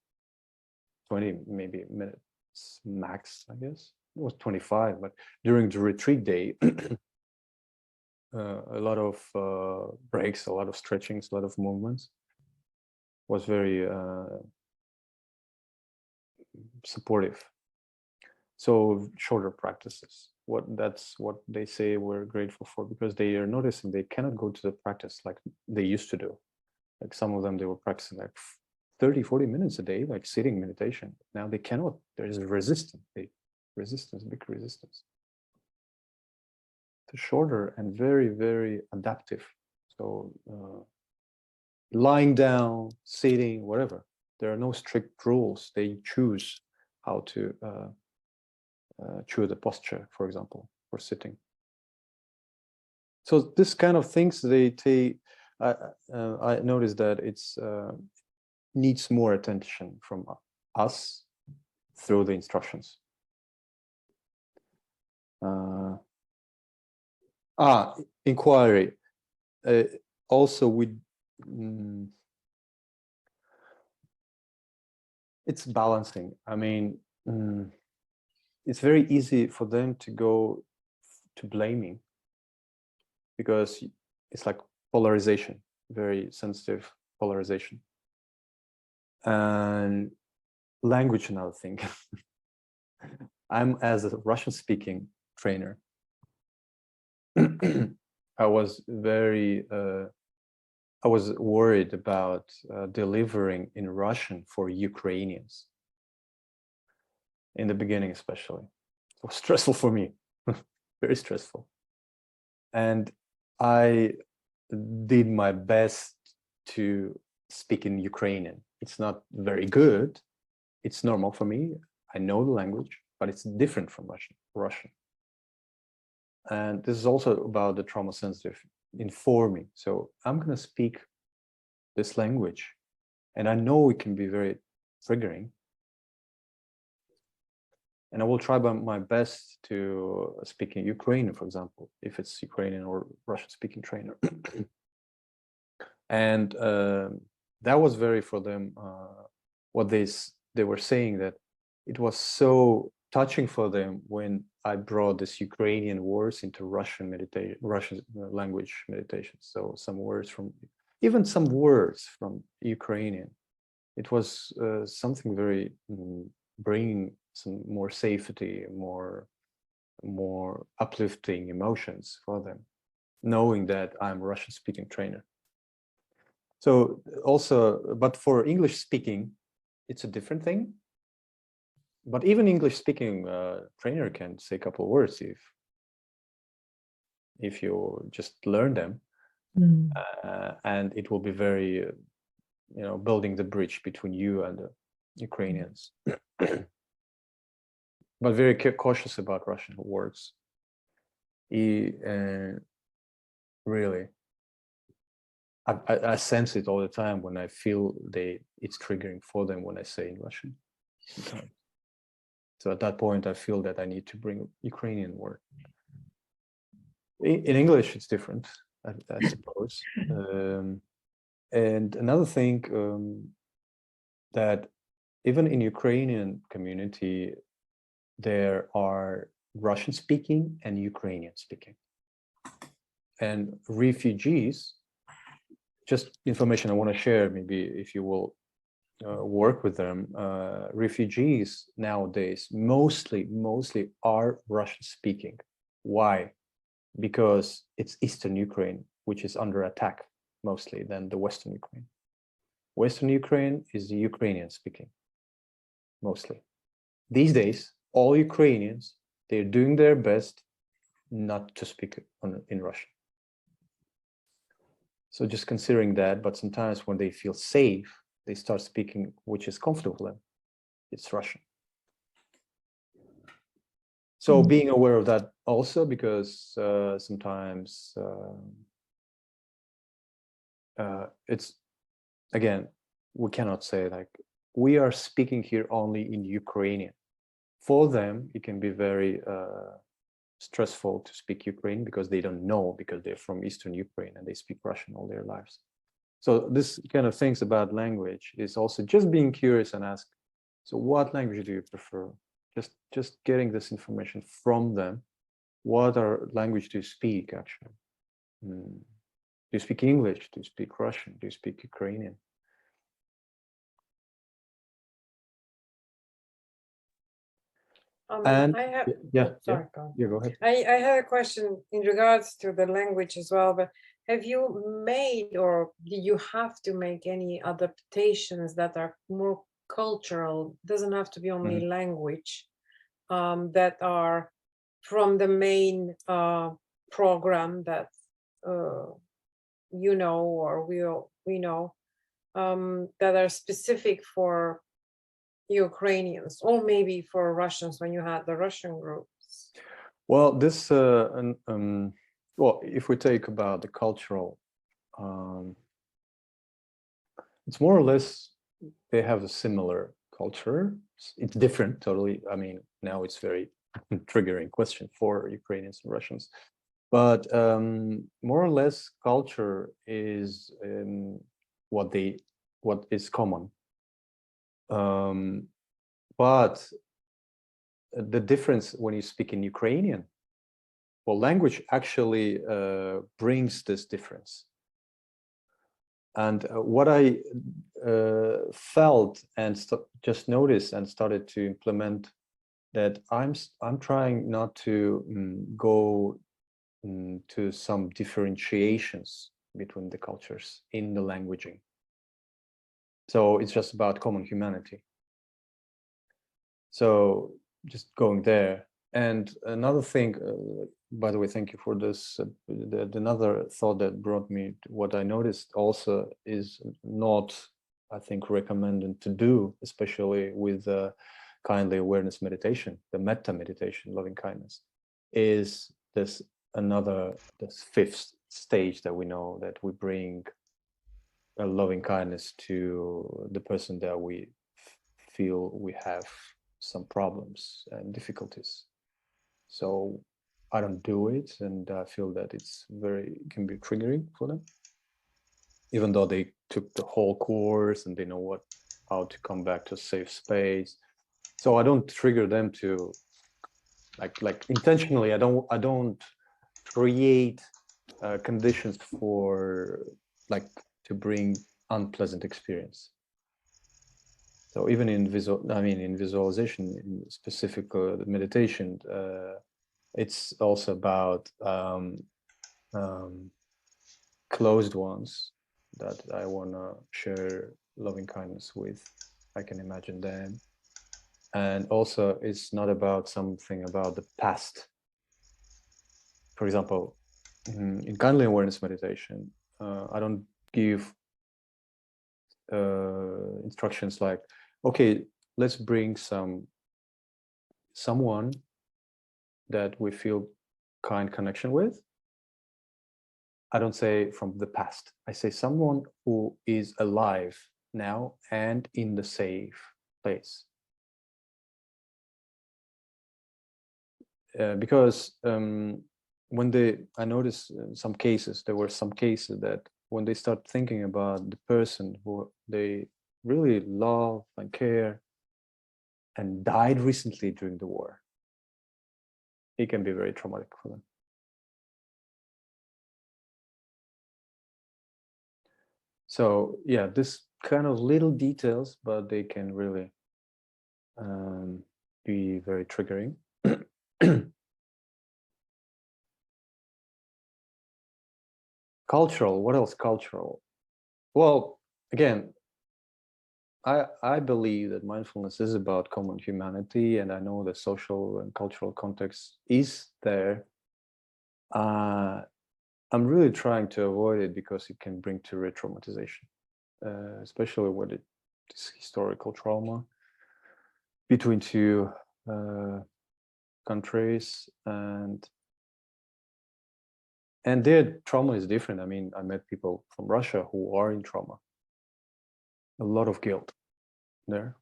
20 maybe minutes max, I guess. It was 25, but during the retreat day, a lot of breaks, a lot of stretchings, a lot of movements. Was very supportive. So shorter practices. That's what they say we're grateful for, because they are noticing they cannot go to the practice like they used to do. Like some of them, they were practicing like 30-40 minutes a day, like sitting meditation. Now they cannot. There is resistance, big resistance. It's shorter and very, very adaptive. So lying down, sitting, whatever. There are no strict rules. They choose how to choose the posture, for example, for sitting. So this kind of things, they take. I noticed that it's needs more attention from us through the instructions. Inquiry. Also, it's balancing. I mean, it's very easy for them to go to blaming, because it's like polarization, very sensitive polarization. And language, another thing. I'm as a Russian-speaking trainer. I was worried about delivering in Russian for Ukrainians in the beginning, especially. It was stressful for me, very stressful. And I did my best to speaking Ukrainian. It's not very good. It's normal for me. I know the language, but it's different from Russian. And this is also about the trauma sensitive informing. So I'm going to speak this language, and I know it can be very triggering. And I will try my best to speak in Ukrainian, for example, if it's Ukrainian or Russian speaking trainer. And that was very for them, what they were saying, that it was so touching for them when I brought this Ukrainian words into Russian language meditation. So some words from, even some words from Ukrainian. It was something very bringing some more safety, more uplifting emotions for them, knowing that I'm a Russian speaking trainer. So also, but for English speaking, it's a different thing. But even English speaking trainer can say a couple of words if you just learn them, and it will be very, building the bridge between you and the Ukrainians. But very cautious about Russian words. Really, I sense it all the time when I feel it's triggering for them when I say in Russian sometimes. So at that point, I feel that I need to bring Ukrainian word. In English, it's different, I suppose. And another thing, that even in Ukrainian community, there are Russian speaking and Ukrainian speaking. And refugees, just information I want to share, maybe if you will work with them, refugees nowadays mostly are Russian speaking. Why? Because it's Eastern Ukraine, which is under attack mostly than the Western Ukraine. Western Ukraine is the Ukrainian speaking mostly. These days, all Ukrainians, they're doing their best not to speak in Russian. So just considering that, but sometimes when they feel safe, they start speaking, which is comfortable for them. It's Russian. So being aware of that also, because sometimes it's, again, we cannot say like, we are speaking here only in Ukrainian. For them, it can be very stressful to speak Ukrainian because they don't know, because they're from Eastern Ukraine and they speak Russian all their lives. So this kind of things about language is also just being curious and ask, so what language do you prefer? Just getting this information from them. What language do you speak actually? Do you speak English? Do you speak Russian? Do you speak Ukrainian? And I have, sorry, go ahead. I have a question in regards to the language as well, but have you made, or did you have to make any adaptations that are more cultural? Doesn't have to be only language, that are from the main program that you know, or we know, that are specific for Ukrainians, or maybe for Russians when you had the Russian groups? Well, this, well, if we take about the cultural, it's more or less, they have a similar culture. It's different, totally. I mean, now it's very triggering question for Ukrainians and Russians, but more or less culture is what is common. But the difference when you speak in Ukrainian, well, language actually brings this difference. And what I felt and just noticed and started to implement, that I'm trying not to go to some differentiations between the cultures in the languaging. So it's just about common humanity. So just going there. And another thing, by the way, thank you for this. Another thought that brought me to what I noticed also is not, I think, recommended to do, especially with kindly awareness meditation, the metta meditation, loving kindness, is this fifth stage that we know, that we bring a loving kindness to the person that we feel we have some problems and difficulties. So I don't do it, and I feel that can be triggering for them, even though they took the whole course and they know how to come back to a safe space. So I don't trigger them to like intentionally. I don't create conditions for to bring unpleasant experience. So even in visualization, in specific meditation, it's also about closed ones that I want to share loving kindness with. I can imagine them. And also, it's not about something about the past. For example, in kindly awareness meditation, I don't give instructions like, okay, let's bring someone that we feel kind connection with. I don't say from the past. I say someone who is alive now and in the safe place. Because I noticed some cases, there were some cases that when they start thinking about the person who they really love and care and died recently during the war, it can be very traumatic for them. So yeah, this kind of little details, but they can really be very triggering. Cultural, what else cultural? Well, again, I believe that mindfulness is about common humanity, and I know the social and cultural context is there. I'm really trying to avoid it because it can bring to re-traumatization, especially when it's historical trauma between two countries, and their trauma is different. I mean, I met people from Russia who are in trauma. A lot of guilt there.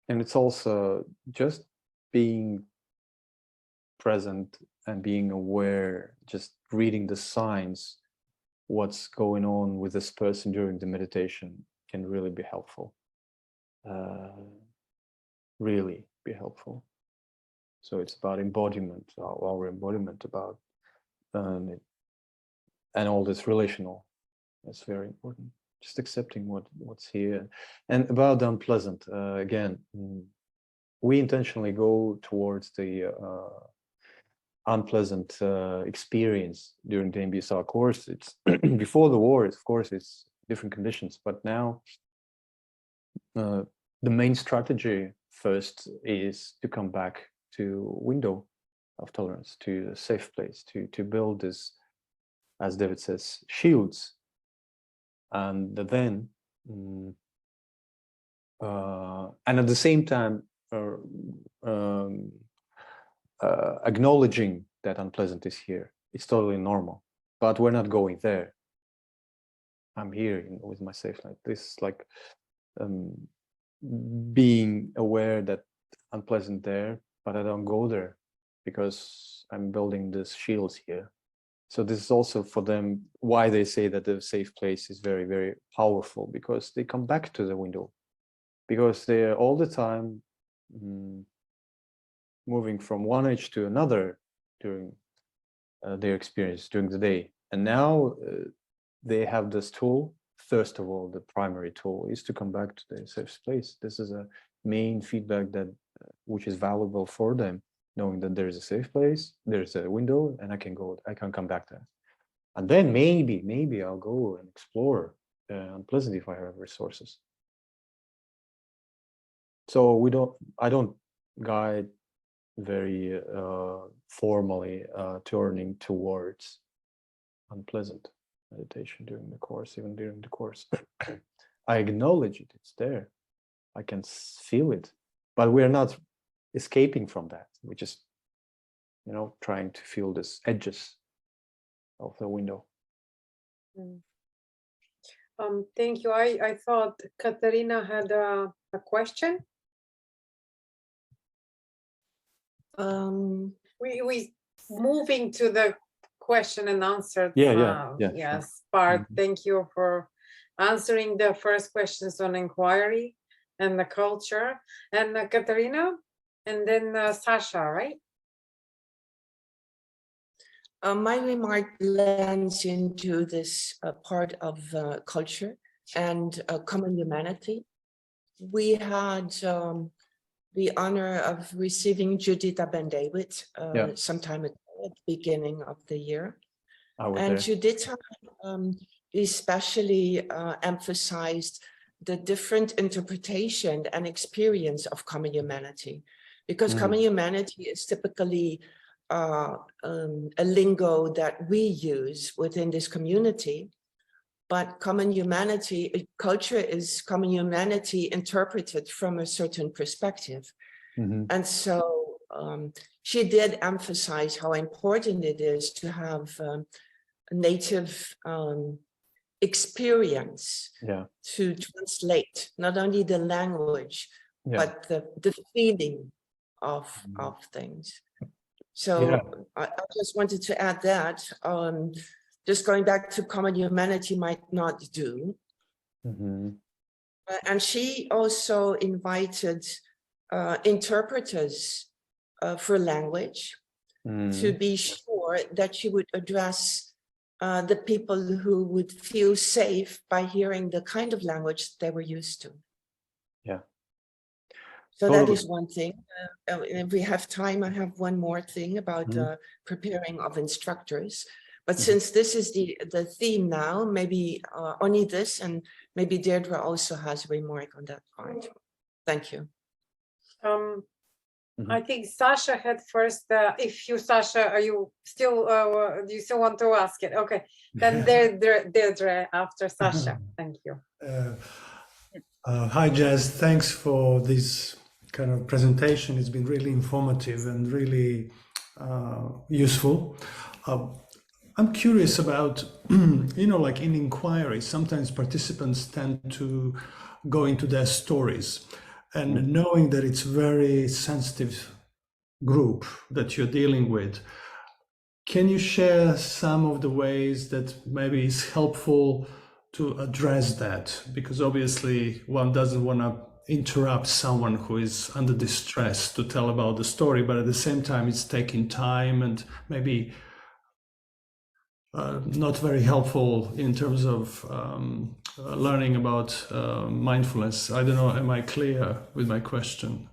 And it's also just being present and being aware, just reading the signs, what's going on with this person during the meditation can really be helpful. Really be helpful. So it's about embodiment, our embodiment about, and all this relational. That's very important. Just accepting what's here. And about the unpleasant, again, we intentionally go towards the unpleasant experience during the MBSR course. It's before the war, of course, it's different conditions, but now the main strategy first is to come back to window of tolerance, to a safe place, to build this, as David says, shields. And then, and at the same time, acknowledging that unpleasant is here. It's totally normal, but we're not going there. I'm here with my safe light. This is like being aware that unpleasant there, but I don't go there because I'm building these shields here. So this is also for them why they say that the safe place is very, very powerful, because they come back to the window, because they're all the time moving from one edge to another during their experience during the day. And now they have this tool. First of all, the primary tool is to come back to the safe place. This is a main feedback that which is valuable for them, knowing that there is a safe place, there's a window, and I can come back there. And then maybe I'll go and explore unpleasant if I have resources. So I don't guide very formally turning towards unpleasant meditation during the course, even during the course. I acknowledge it, it's there. I can feel it, but we're not escaping from that. We're just, you know, trying to feel this edges of the window. Thank you. I thought Katerina had a question. We moving to the question and answer. Yes, part. Thank you for answering the first questions on inquiry and the culture. And Katerina, and then Sasha, right? My remark lands into this part of culture and common humanity. We had the honor of receiving Juditha Ben-David sometime at the beginning of the year. And Juditha especially emphasized the different interpretation and experience of common humanity, because common humanity is typically a lingo that we use within this community, but common humanity, culture is common humanity interpreted from a certain perspective. And so she did emphasize how important it is to have a native experience to translate not only the language, but the feeling of things. So I just wanted to add that, just going back to common humanity might not do. And she also invited interpreters for language to be sure that she would address the people who would feel safe by hearing the kind of language they were used to. So that is one thing. If we have time, I have one more thing about preparing of instructors. But since this is the theme now, maybe only this, and maybe Deirdre also has a remark on that part. Thank you. I think Sasha had first. If you, Sasha, are you still? Do you still want to ask it? Okay, then Deirdre after Sasha. Thank you. Hi, Jazz. Thanks for this kind of presentation. It's been really informative and really useful. I'm curious about, like in inquiry, sometimes participants tend to go into their stories, and knowing that it's a very sensitive group that you're dealing with, can you share some of the ways that maybe it's helpful to address that? Because obviously one doesn't want to interrupt someone who is under distress to tell about the story, but at the same time it's taking time and maybe not very helpful in terms of learning about mindfulness. I don't know, am I clear with my question?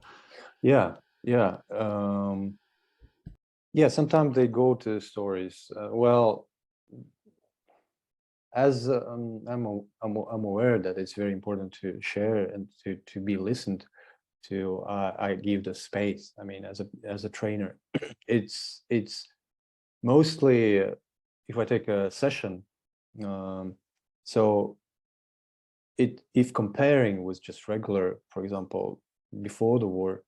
Sometimes they go to stories. As I'm aware that it's very important to share and to be listened to. I give the space. I mean, as a trainer, it's mostly if I take a session. So if comparing with just regular, for example, before the war,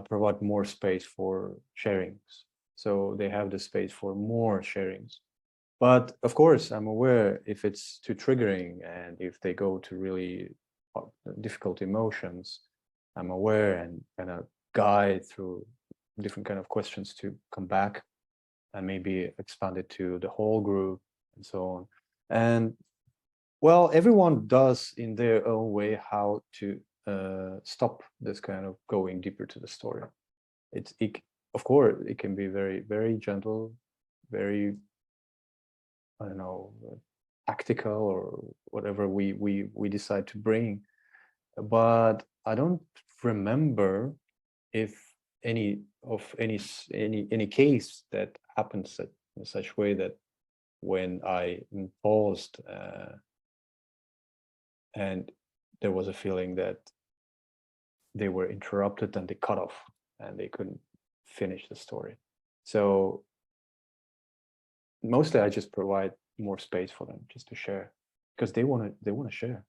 provide more space for sharings. So they have the space for more sharings. But of course, I'm aware if it's too triggering and if they go to really difficult emotions, I'm aware and kind of guide through different kind of questions to come back and maybe expand it to the whole group and so on. And well, everyone does in their own way how to stop this kind of going deeper to the story. Of course, it can be very, very gentle, very, I don't know, tactical or whatever we decide to bring. But I don't remember if any case that happens in such way that when I paused and there was a feeling that they were interrupted and they cut off and they couldn't finish the story. So mostly I just provide more space for them just to share, because they want to share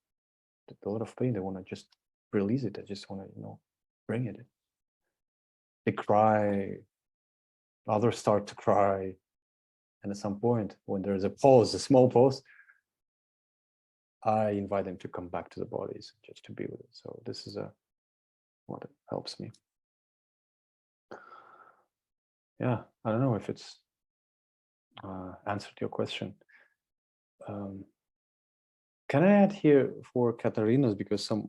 a lot of pain. They want to just release it. They just want to, you know, bring it in. They cry, others start to cry, and at some point when there's a pause, a small pause, I invite them to come back to the bodies just to be with it. So this is what helps me. Yeah, I don't know if it's answered your question. Can I add here for Katarina's, because some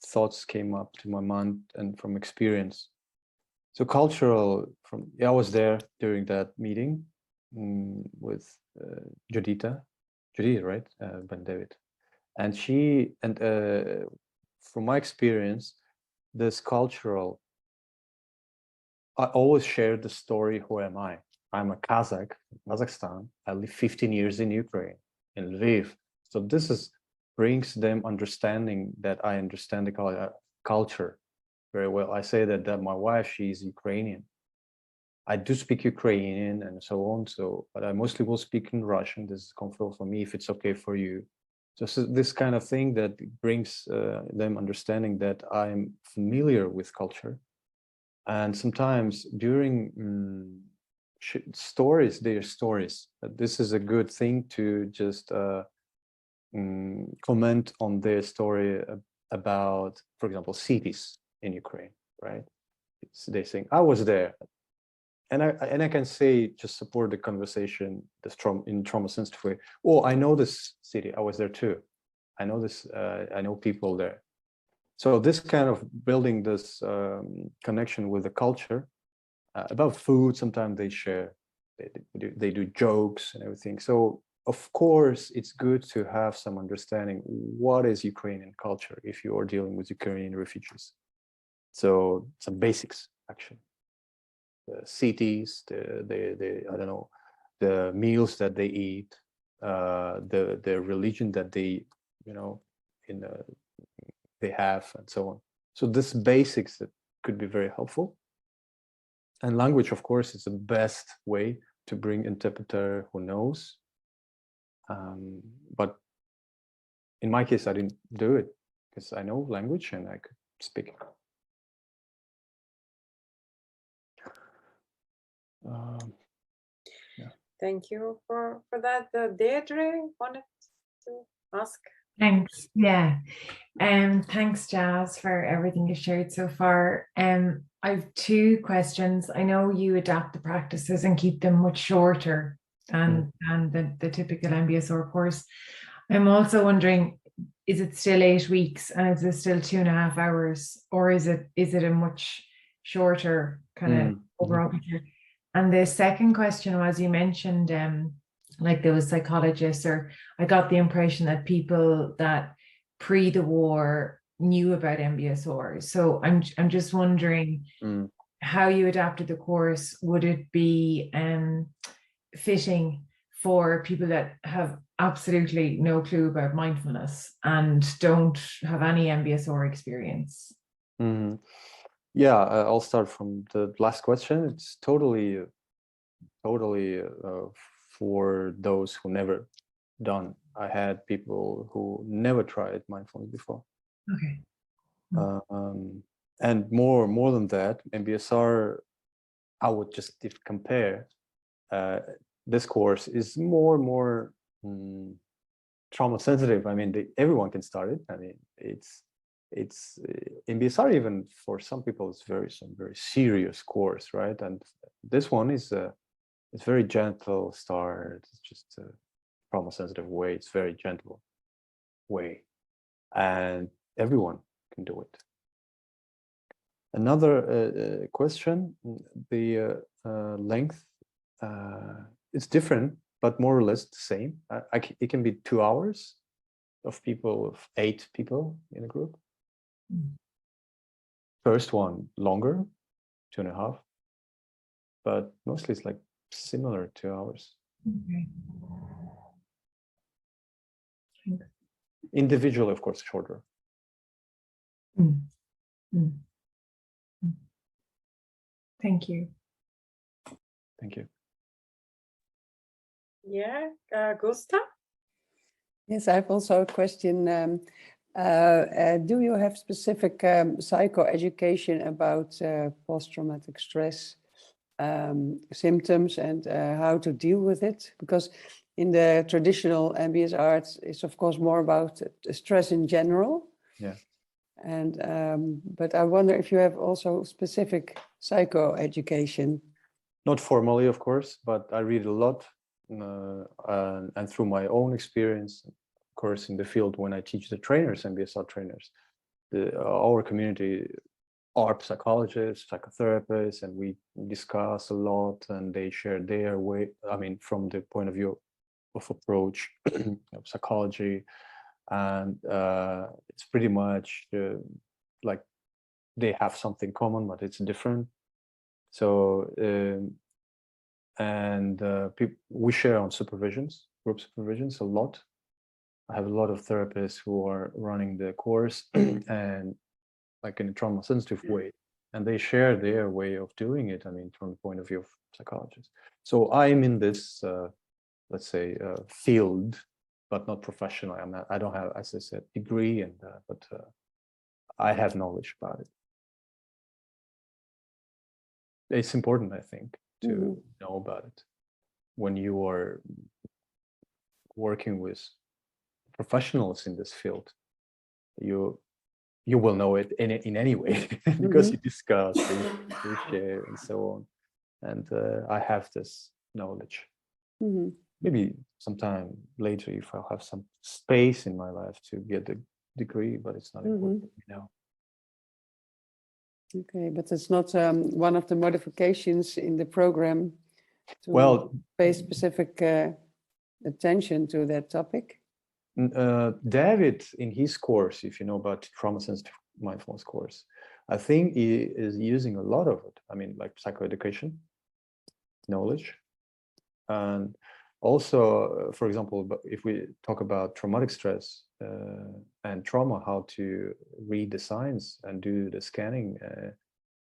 thoughts came up to my mind and from experience. So cultural, I was there during that meeting with Judita, right? Ben David. And from my experience, this cultural, I always share the story, who am I? I'm a Kazakh, Kazakhstan. I live 15 years in Ukraine, in Lviv. So this brings them understanding that I understand the culture very well. I say that my wife, she's Ukrainian. I do speak Ukrainian and so on. So, but I mostly will speak in Russian. This is comfortable for me if it's okay for you. So this kind of thing that brings them understanding that I'm familiar with culture. And sometimes during stories, their stories, this is a good thing to just comment on their story about, for example, cities in Ukraine, right? They're saying, I was there. And I can say, just support the conversation in trauma-sensitive way. Oh, I know this city. I was there too. I know this. I know people there. So this kind of building this connection with the culture about food. Sometimes they share. They do jokes and everything. So of course, it's good to have some understanding what is Ukrainian culture if you are dealing with Ukrainian refugees. So some basics, actually. The cities, the I don't know, the meals that they eat, the religion that they, you know, they have, and so on. So this basics that could be very helpful. And language, of course, is the best way to bring interpreter who knows. But in my case, I didn't do it because I know language and I could speak. Yeah. Thank you for that. Deirdre wanted to ask. Thanks. Yeah. Thanks, Jazz, for everything you shared so far. I've two questions. I know you adapt the practices and keep them much shorter than the typical MBSR course. I'm also wondering, is it still 8 weeks and is it still 2.5 hours, or is it a much shorter kind of overall picture? And the second question was, you mentioned like there was psychologists, or I got the impression that people that pre the war knew about MBSR. So I'm just wondering how you adapted the course. Would it be fitting for people that have absolutely no clue about mindfulness and don't have any MBSR experience? Yeah, I'll start from the last question. It's totally for those who never done. I had people who never tried mindfulness before. Okay. And more than that, MBSR, I would just compare. This course is more trauma sensitive. I mean, everyone can start it. I mean, it's MBSR, even for some people, it's some very serious course, right? And this one is it's very gentle start. It's just a trauma sensitive way. It's very gentle way, and everyone can do it. Another question, the length, it's different, but more or less the same. It can be 2 hours of 8 people in a group. First one longer, 2.5, but mostly it's like similar 2 hours. Okay. Thanks. Individually, of course, shorter. Thank you. Thank you. Yeah, Gusta? Yes, I have also a question. Do you have specific psychoeducation about post-traumatic stress symptoms and how to deal with it? Because in the traditional MBSR, it's of course more about stress in general. Yeah. And but I wonder if you have also specific psychoeducation. Not formally, of course, but I read a lot, and through my own experience, of course, in the field when I teach the trainers, MBSR trainers, our community are psychologists, psychotherapists, and we discuss a lot, and they share their way. I mean, from the point of view of approach of psychology, and it's pretty much like they have something common, but it's different. So we share on supervisions, group supervisions a lot. I have a lot of therapists who are running the course and like in a trauma sensitive way, and they share their way of doing it. I mean, from the point of view of psychologists. So I'm in this, let's say, field, but not professional. I don't have, as I said, degree, and but I have knowledge about it. It's important, I think, to know about it when you are working with professionals in this field. You will know it in any way because you discuss, you share, and so on. And I have this knowledge. Maybe sometime later, if I'll have some space in my life to get the degree, but it's not important to me now. Okay, but it's not one of the modifications in the program to pay specific attention to that topic? David, in his course, if you know about trauma-sensitive mindfulness course, I think he is using a lot of it. I mean, like psychoeducation, knowledge, and also, for example, if we talk about traumatic stress and trauma, how to read the signs and do the scanning,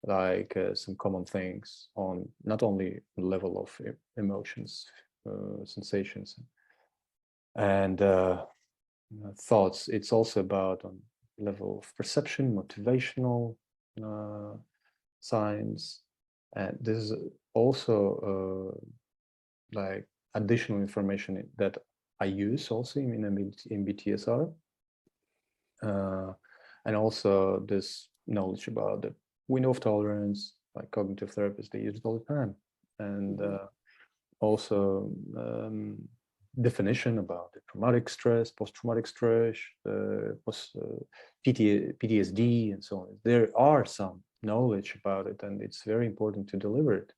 like some common things on not only the level of emotions, sensations, and thoughts. It's also about on level of perception, motivational signs, and this is also like additional information that I use also in MBTSR, and also this knowledge about the window of tolerance. Like cognitive therapists, they use it all the time, and also definition about the traumatic stress, post-traumatic stress, PTSD, and so on. There are some knowledge about it, and it's very important to deliver it.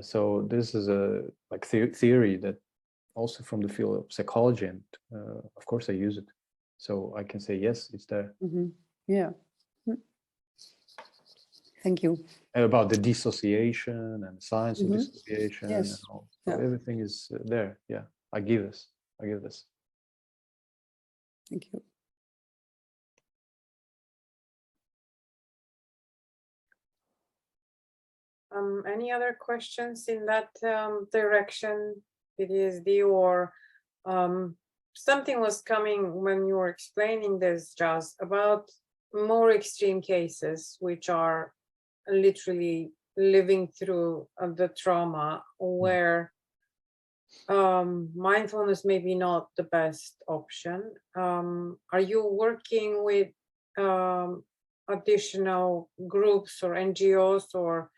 So this is a like theory that also from the field of psychology, and of course I use it. So I can say, yes, it's there. Yeah. Thank you. About the dissociation and science of dissociation, yes. and all. So everything is there. Yeah, I give this. Thank you. Any other questions in that direction, PTSD, or something was coming when you were explaining this, Jas, about more extreme cases, which are literally living through the trauma, where mindfulness may be not the best option. Are you working with additional groups or NGOs or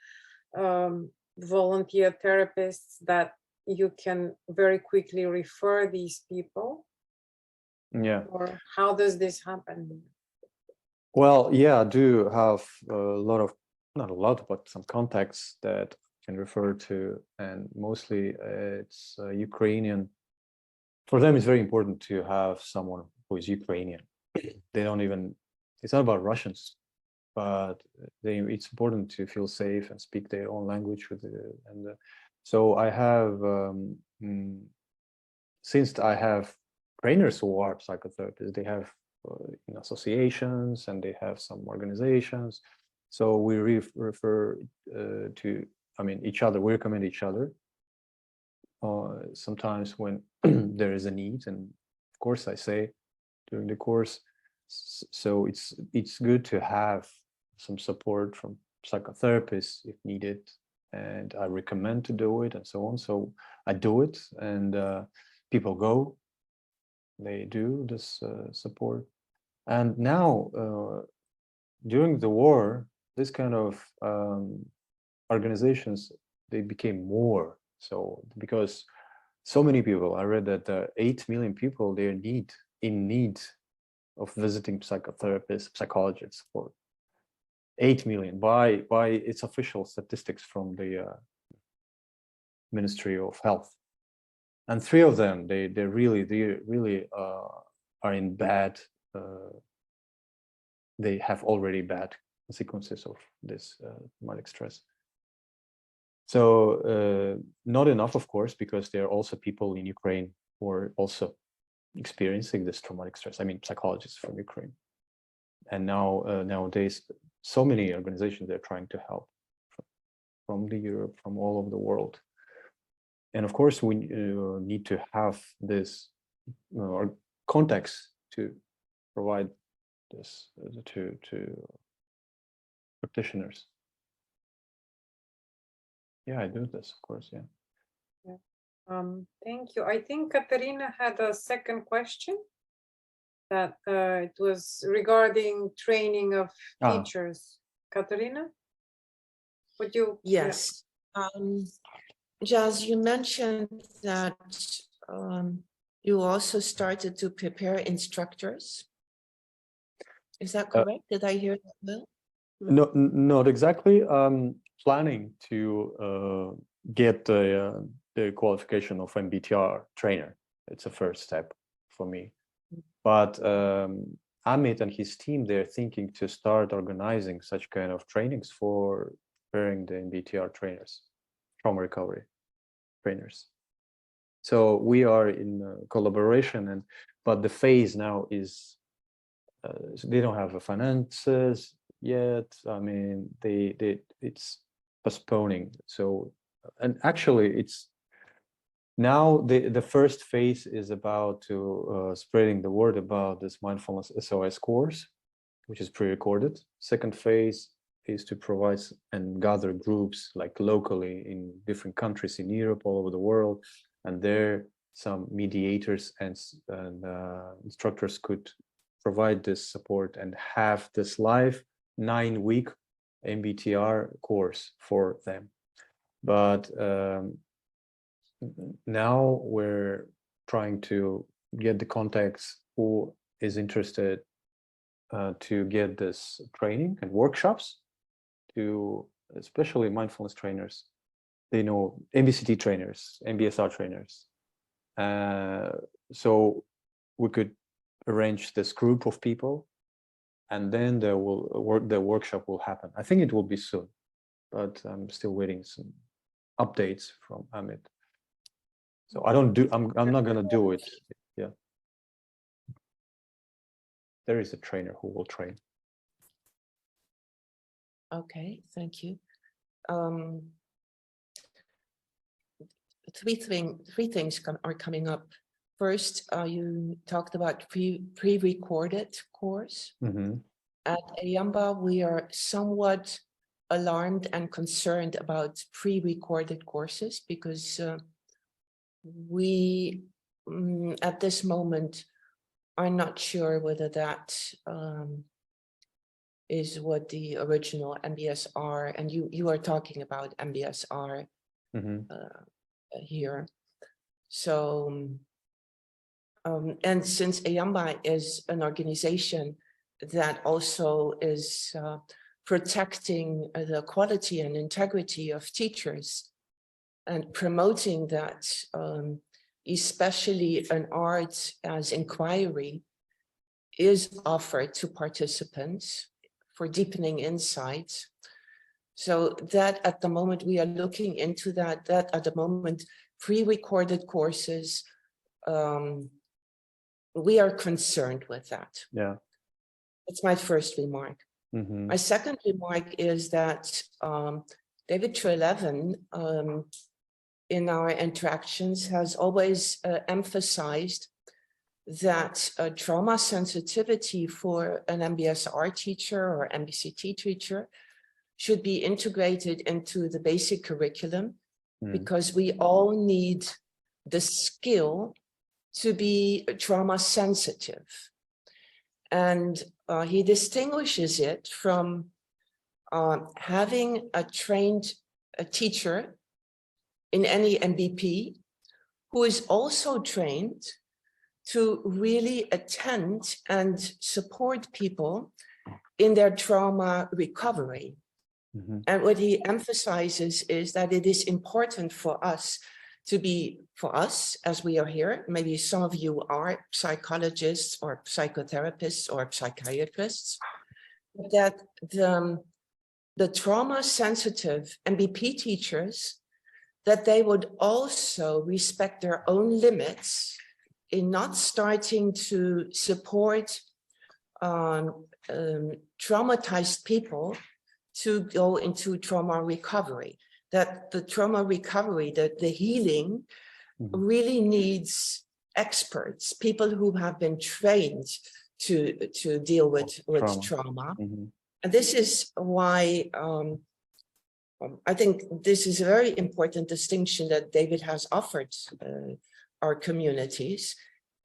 volunteer therapists that you can very quickly refer these people? Yeah. Or how does this happen? Well, yeah, I do have a lot of, not a lot, but some contacts that I can refer to, and mostly it's Ukrainian. For them, it's very important to have someone who is Ukrainian. They don't even, it's not about Russians, but it's important to feel safe and speak their own language with it. And so I have, since I have trainers who are psychotherapists, they have associations, and they have some organizations. So we refer to, I mean, each other. We recommend each other. Sometimes when there is a need, and of course I say during the course. So it's good to have some support from psychotherapists if needed, and I recommend to do it and so on. So I do it, and people go, they do this support. And now during the war, this kind of organizations, they became more so, because so many people, I read that 8 million people, they're in need of visiting psychotherapists, psychologists, for 8 million by its official statistics from the Ministry of Health. And 3 of them, they really are in bad, they have already bad consequences of this traumatic stress. So not enough, of course, because there are also people in Ukraine who are also experiencing this traumatic stress. I mean, psychologists from Ukraine. And now nowadays, so many organizations, they're trying to help from Europe, from all over the world. And of course, we need to have this context to provide this to practitioners. Yeah, I do this, of course, yeah. Thank you. I think Katerina had a second question, that it was regarding training of teachers. Katerina, would you? Yes. Jas, you mentioned that you also started to prepare instructors. Is that correct? Did I hear that well? No, not exactly. Planning to get the qualification of MBTR trainer. It's a first step for me. But Amit and his team, they're thinking to start organizing such kind of trainings for preparing the MBTR trainers, trauma recovery trainers. So we are in collaboration, but the phase now is they don't have the finances yet. I mean, it's postponing. So, and actually, it's now the first phase is about to spreading the word about this mindfulness SOS course, which is pre-recorded. Second phase is to provide and gather groups like locally in different countries in Europe, all over the world, and there some mediators and instructors could provide this support and have this live 9-week MBTR course for them. But now we're trying to get the contacts who is interested to get this training and workshops, to especially mindfulness trainers. They know MBCT trainers, MBSR trainers. So we could arrange this group of people, and then the workshop will happen. I think it will be soon, but I'm still waiting some updates from Amit. So I'm not gonna do it. Yeah. There is a trainer who will train. Okay, thank you. Three things are coming up. First, you talked about pre-recorded course. At EAMBA, we are somewhat alarmed and concerned about pre-recorded courses because we, at this moment, are not sure whether that is what the original MBSR, and you are talking about MBSR here. So, and since EAMBA is an organization that also is protecting the quality and integrity of teachers and promoting that, especially an art as inquiry is offered to participants for deepening insights. So that at the moment we are looking into that at the moment, pre-recorded courses, we are concerned with that. Yeah. That's my first remark. Mhm. My second remark is that David Treleaven, in our interactions, has always emphasized that trauma sensitivity for an MBSR teacher or MBCT teacher should be integrated into the basic curriculum, because we all need the skill to be trauma sensitive. And he distinguishes it from having a trained teacher in any MBP who is also trained to really attend and support people in their trauma recovery. And what he emphasizes is that it is important for us to be, for us as we are here, maybe some of you are psychologists or psychotherapists or psychiatrists, that the trauma sensitive MBP teachers, that they would also respect their own limits in not starting to support traumatized people to go into trauma recovery, that the trauma recovery, that the healing really needs experts, people who have been trained to deal with trauma. And this is why I think this is a very important distinction that David has offered our communities.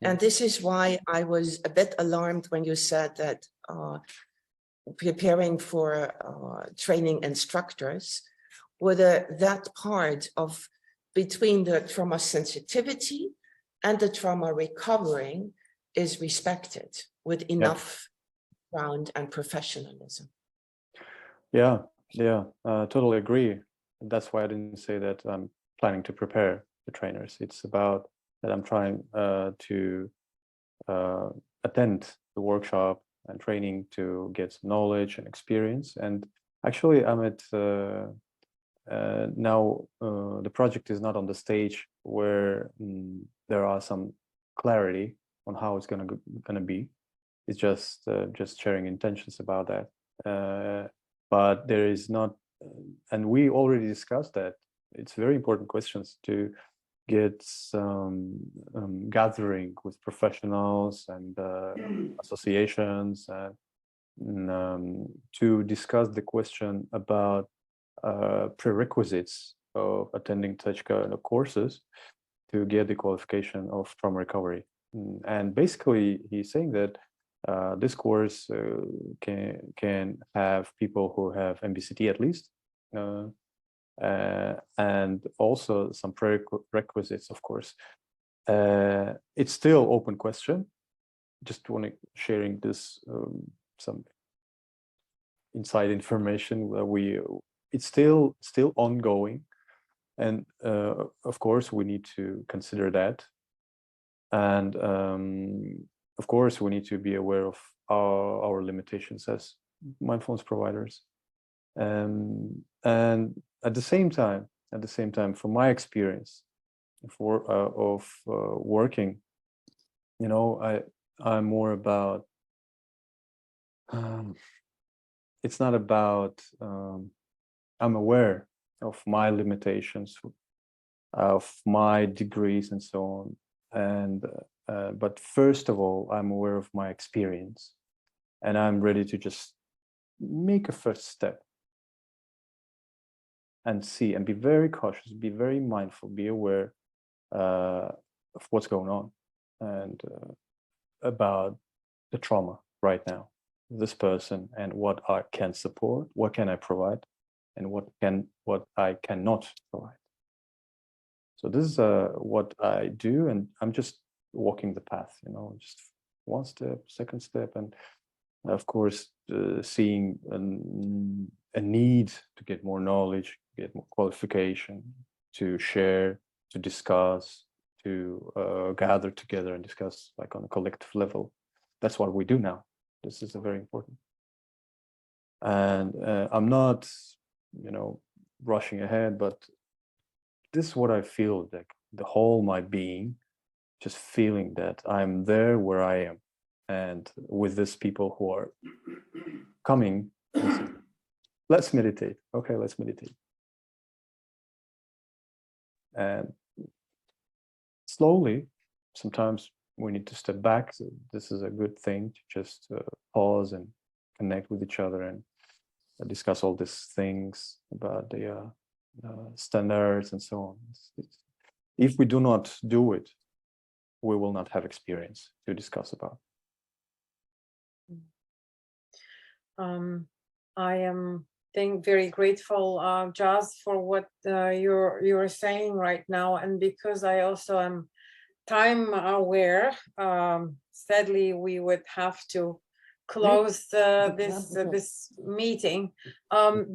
And this is why I was a bit alarmed when you said that preparing for training instructors, whether that part of between the trauma sensitivity and the trauma recovering is respected with enough ground and professionalism. Yeah, totally agree. That's why I didn't say that I'm planning to prepare the trainers. It's about that I'm trying to attend the workshop and training to get knowledge and experience. And actually, I'm at now the project is not on the stage where there are some clarity on how it's gonna be. It's just sharing intentions about that. But there is not, and we already discussed that. It's very important questions to get some gathering with professionals and associations to discuss the question about prerequisites of attending such kind of courses to get the qualification of trauma recovery. And basically, he's saying that this course can have people who have MBCT at least, and also some prerequisites, of course. It's still open question. Just want to sharing this some inside information that it's still ongoing, and of course we need to consider that, and of course we need to be aware of our limitations as mindfulness providers, and at the same time, from my experience of working, you know, I'm more about it's not about I'm aware of my limitations, of my degrees and so on, and but first of all, I'm aware of my experience, and I'm ready to just make a first step and see, and be very cautious, be very mindful, be aware of what's going on, and about the trauma right now, this person, and what I can support, what can I provide, and what I cannot provide. So this is what I do, and I'm just walking the path, you know, just one step, second step, and of course seeing a need to get more knowledge, get more qualification, to share, to discuss, to gather together and discuss like on a collective level. That's what we do now. This is very important. And I'm not, you know, rushing ahead, but this is what I feel, like the whole my being, just feeling that I'm there where I am. and with these people who are coming, and say, let's meditate. Okay, let's meditate. And slowly, sometimes we need to step back. So this is a good thing to just pause and connect with each other and discuss all these things about the standards and so on. If we do not do it, we will not have experience to discuss about. I am very grateful, Jas, for what you're saying right now, and because I also am time aware. Sadly, we would have to close this meeting.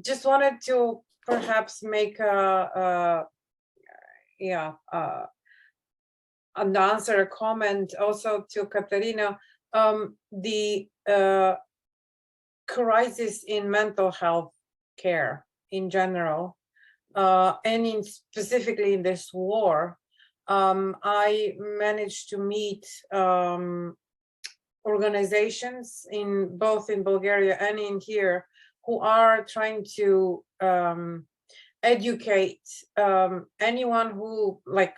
Just wanted to perhaps make and answer a comment also to Katarina. The crisis in mental health care in general, and specifically in this war, I managed to meet organizations both in Bulgaria and in here who are trying to educate anyone who, like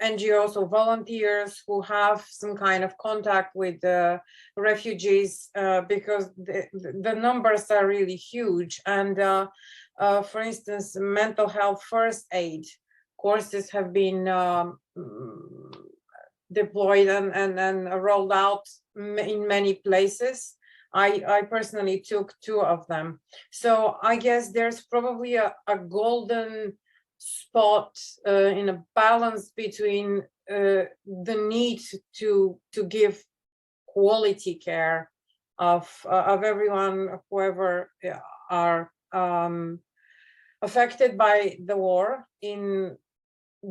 NGOs or volunteers who have some kind of contact with the refugees, because the numbers are really huge. And for instance, mental health first aid courses have been deployed and rolled out in many places. I personally took 2 of them. So I guess there's probably a golden spot in a balance between the need to give quality care of everyone, whoever are affected by the war in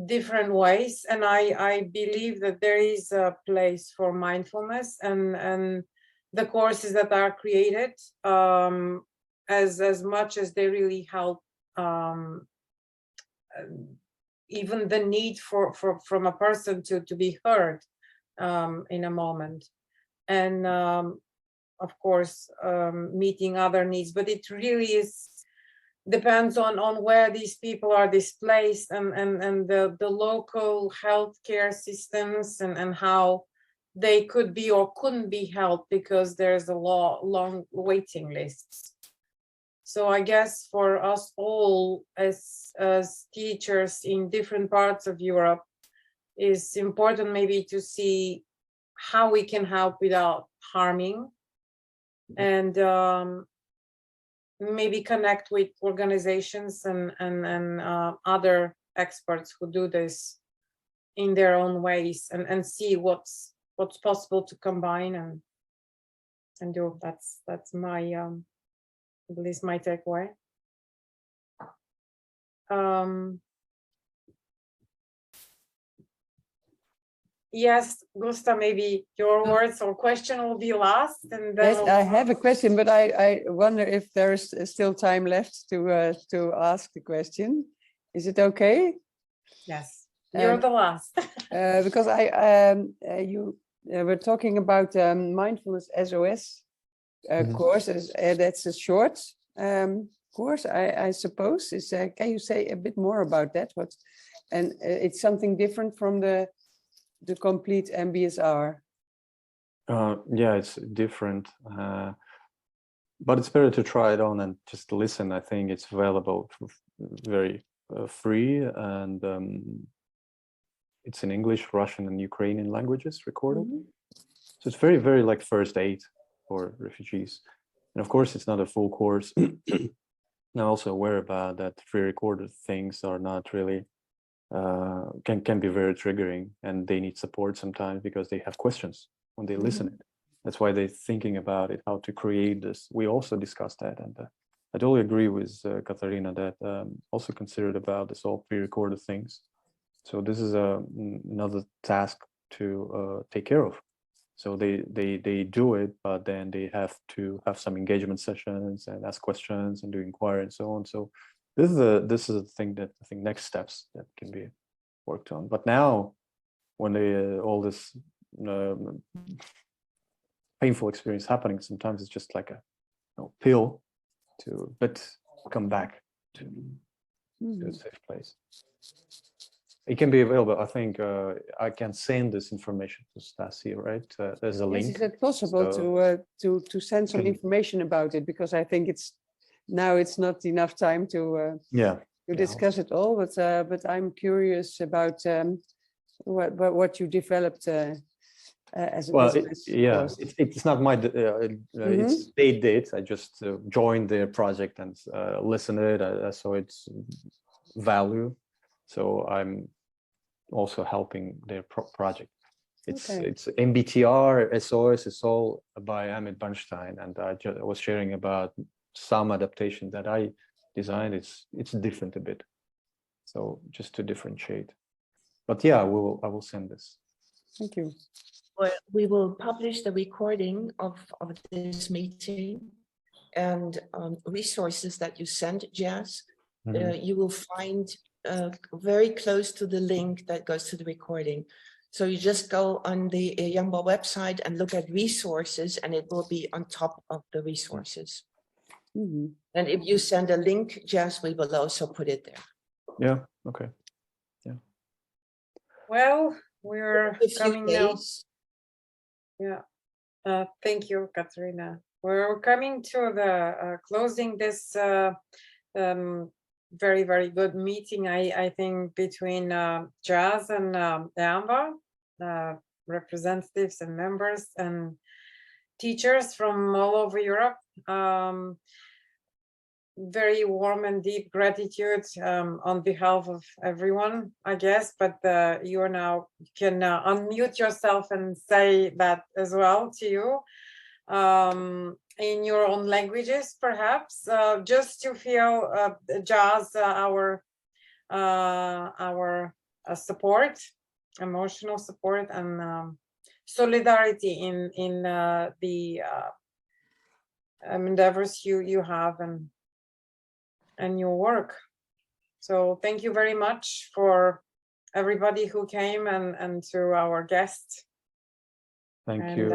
different ways. And I believe that there is a place for mindfulness and the courses that are created, as much as they really help, even the need from a person to be heard in a moment, and of course meeting other needs. But it really depends on where these people are displaced and the local healthcare systems and how they could be or couldn't be helped because there's a long waiting lists. So I guess for us all as teachers in different parts of Europe, it's important maybe to see how we can help without harming, and maybe connect with organizations and other experts who do this in their own ways, and see what's possible to combine and do. That's my at least my takeaway. Yes, Gusta, maybe your words or question will be last, and then Yes, I have a question, but I wonder if there's still time left to ask the question. Is it okay? Yes, you're the last. Because you were talking about mindfulness SOS course. That's a short course, I suppose. Can you say a bit more about that? And it's something different from the complete MBSR. Yeah, it's different, but it's better to try it on and just listen. I think it's available for very free, and it's in English, Russian, and Ukrainian languages recorded. Mm-hmm. So it's very, very like first aid for refugees. And of course, it's not a full course. I'm also aware about that pre-recorded things are not really, can be very triggering, and they need support sometimes because they have questions when they listen it. That's why they're thinking about it, how to create this. We also discussed that, and I totally agree with Katarina that also considered about this all pre-recorded things. So this is another task to take care of. So they do it, but then they have to have some engagement sessions and ask questions and do inquiry and so on. So this is a thing that I think next steps that can be worked on. But now, when all this painful experience happening, sometimes it's just like a pill but come back to a safe place. It can be available. I think I can send this information to Stasi, right? There's a Yes, link. is it possible to send some can- information about it? Because I think it's not enough time to discuss it all. But I'm curious about what you developed as Well, a course. it's not my it's they did. I just joined their project and listened to it. I saw its value, so I'm also helping their project. It's MBTR, SOS. It's all by Amit Bernstein, and I was sharing about some adaptation that I designed. It's different a bit, so just to differentiate. But yeah, I will send this. Thank you. Well, we will publish the recording of this meeting and resources that you sent, Jazz. You will find very close to the link that goes to the recording. So you just go on the EAMBA website and look at resources, and it will be on top of the resources. And if you send a link, Jazz, we will also put it there. Yeah, okay. Yeah. Well, we're coming now. Yeah. Thank you, Katerina. We're coming to the closing this very, very good meeting, I think, between Jazz and EAMBA, representatives and members and teachers from all over Europe. Very warm and deep gratitude on behalf of everyone, I guess, but you can unmute yourself and say that as well to you in your own languages, perhaps, just to feel Jazz, our support, emotional support, and solidarity in the endeavors you have and your work. So thank you very much for everybody who came and to our guests. Thank you.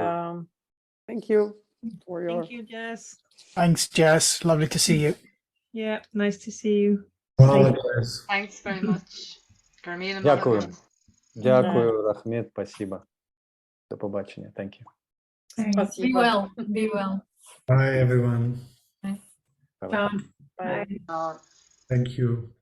Thank you for your. Thank you, Jess. Thanks, Jess. Lovely to see you. Yeah, nice to see you. Well, Jess. Thanks very much. Carmina, Дякую. Malaga. Дякую, Рахмет. Спасибо. До побачення. Thank you. Be well. Be well. Bye, everyone. John. Bye. Uh, Thank you.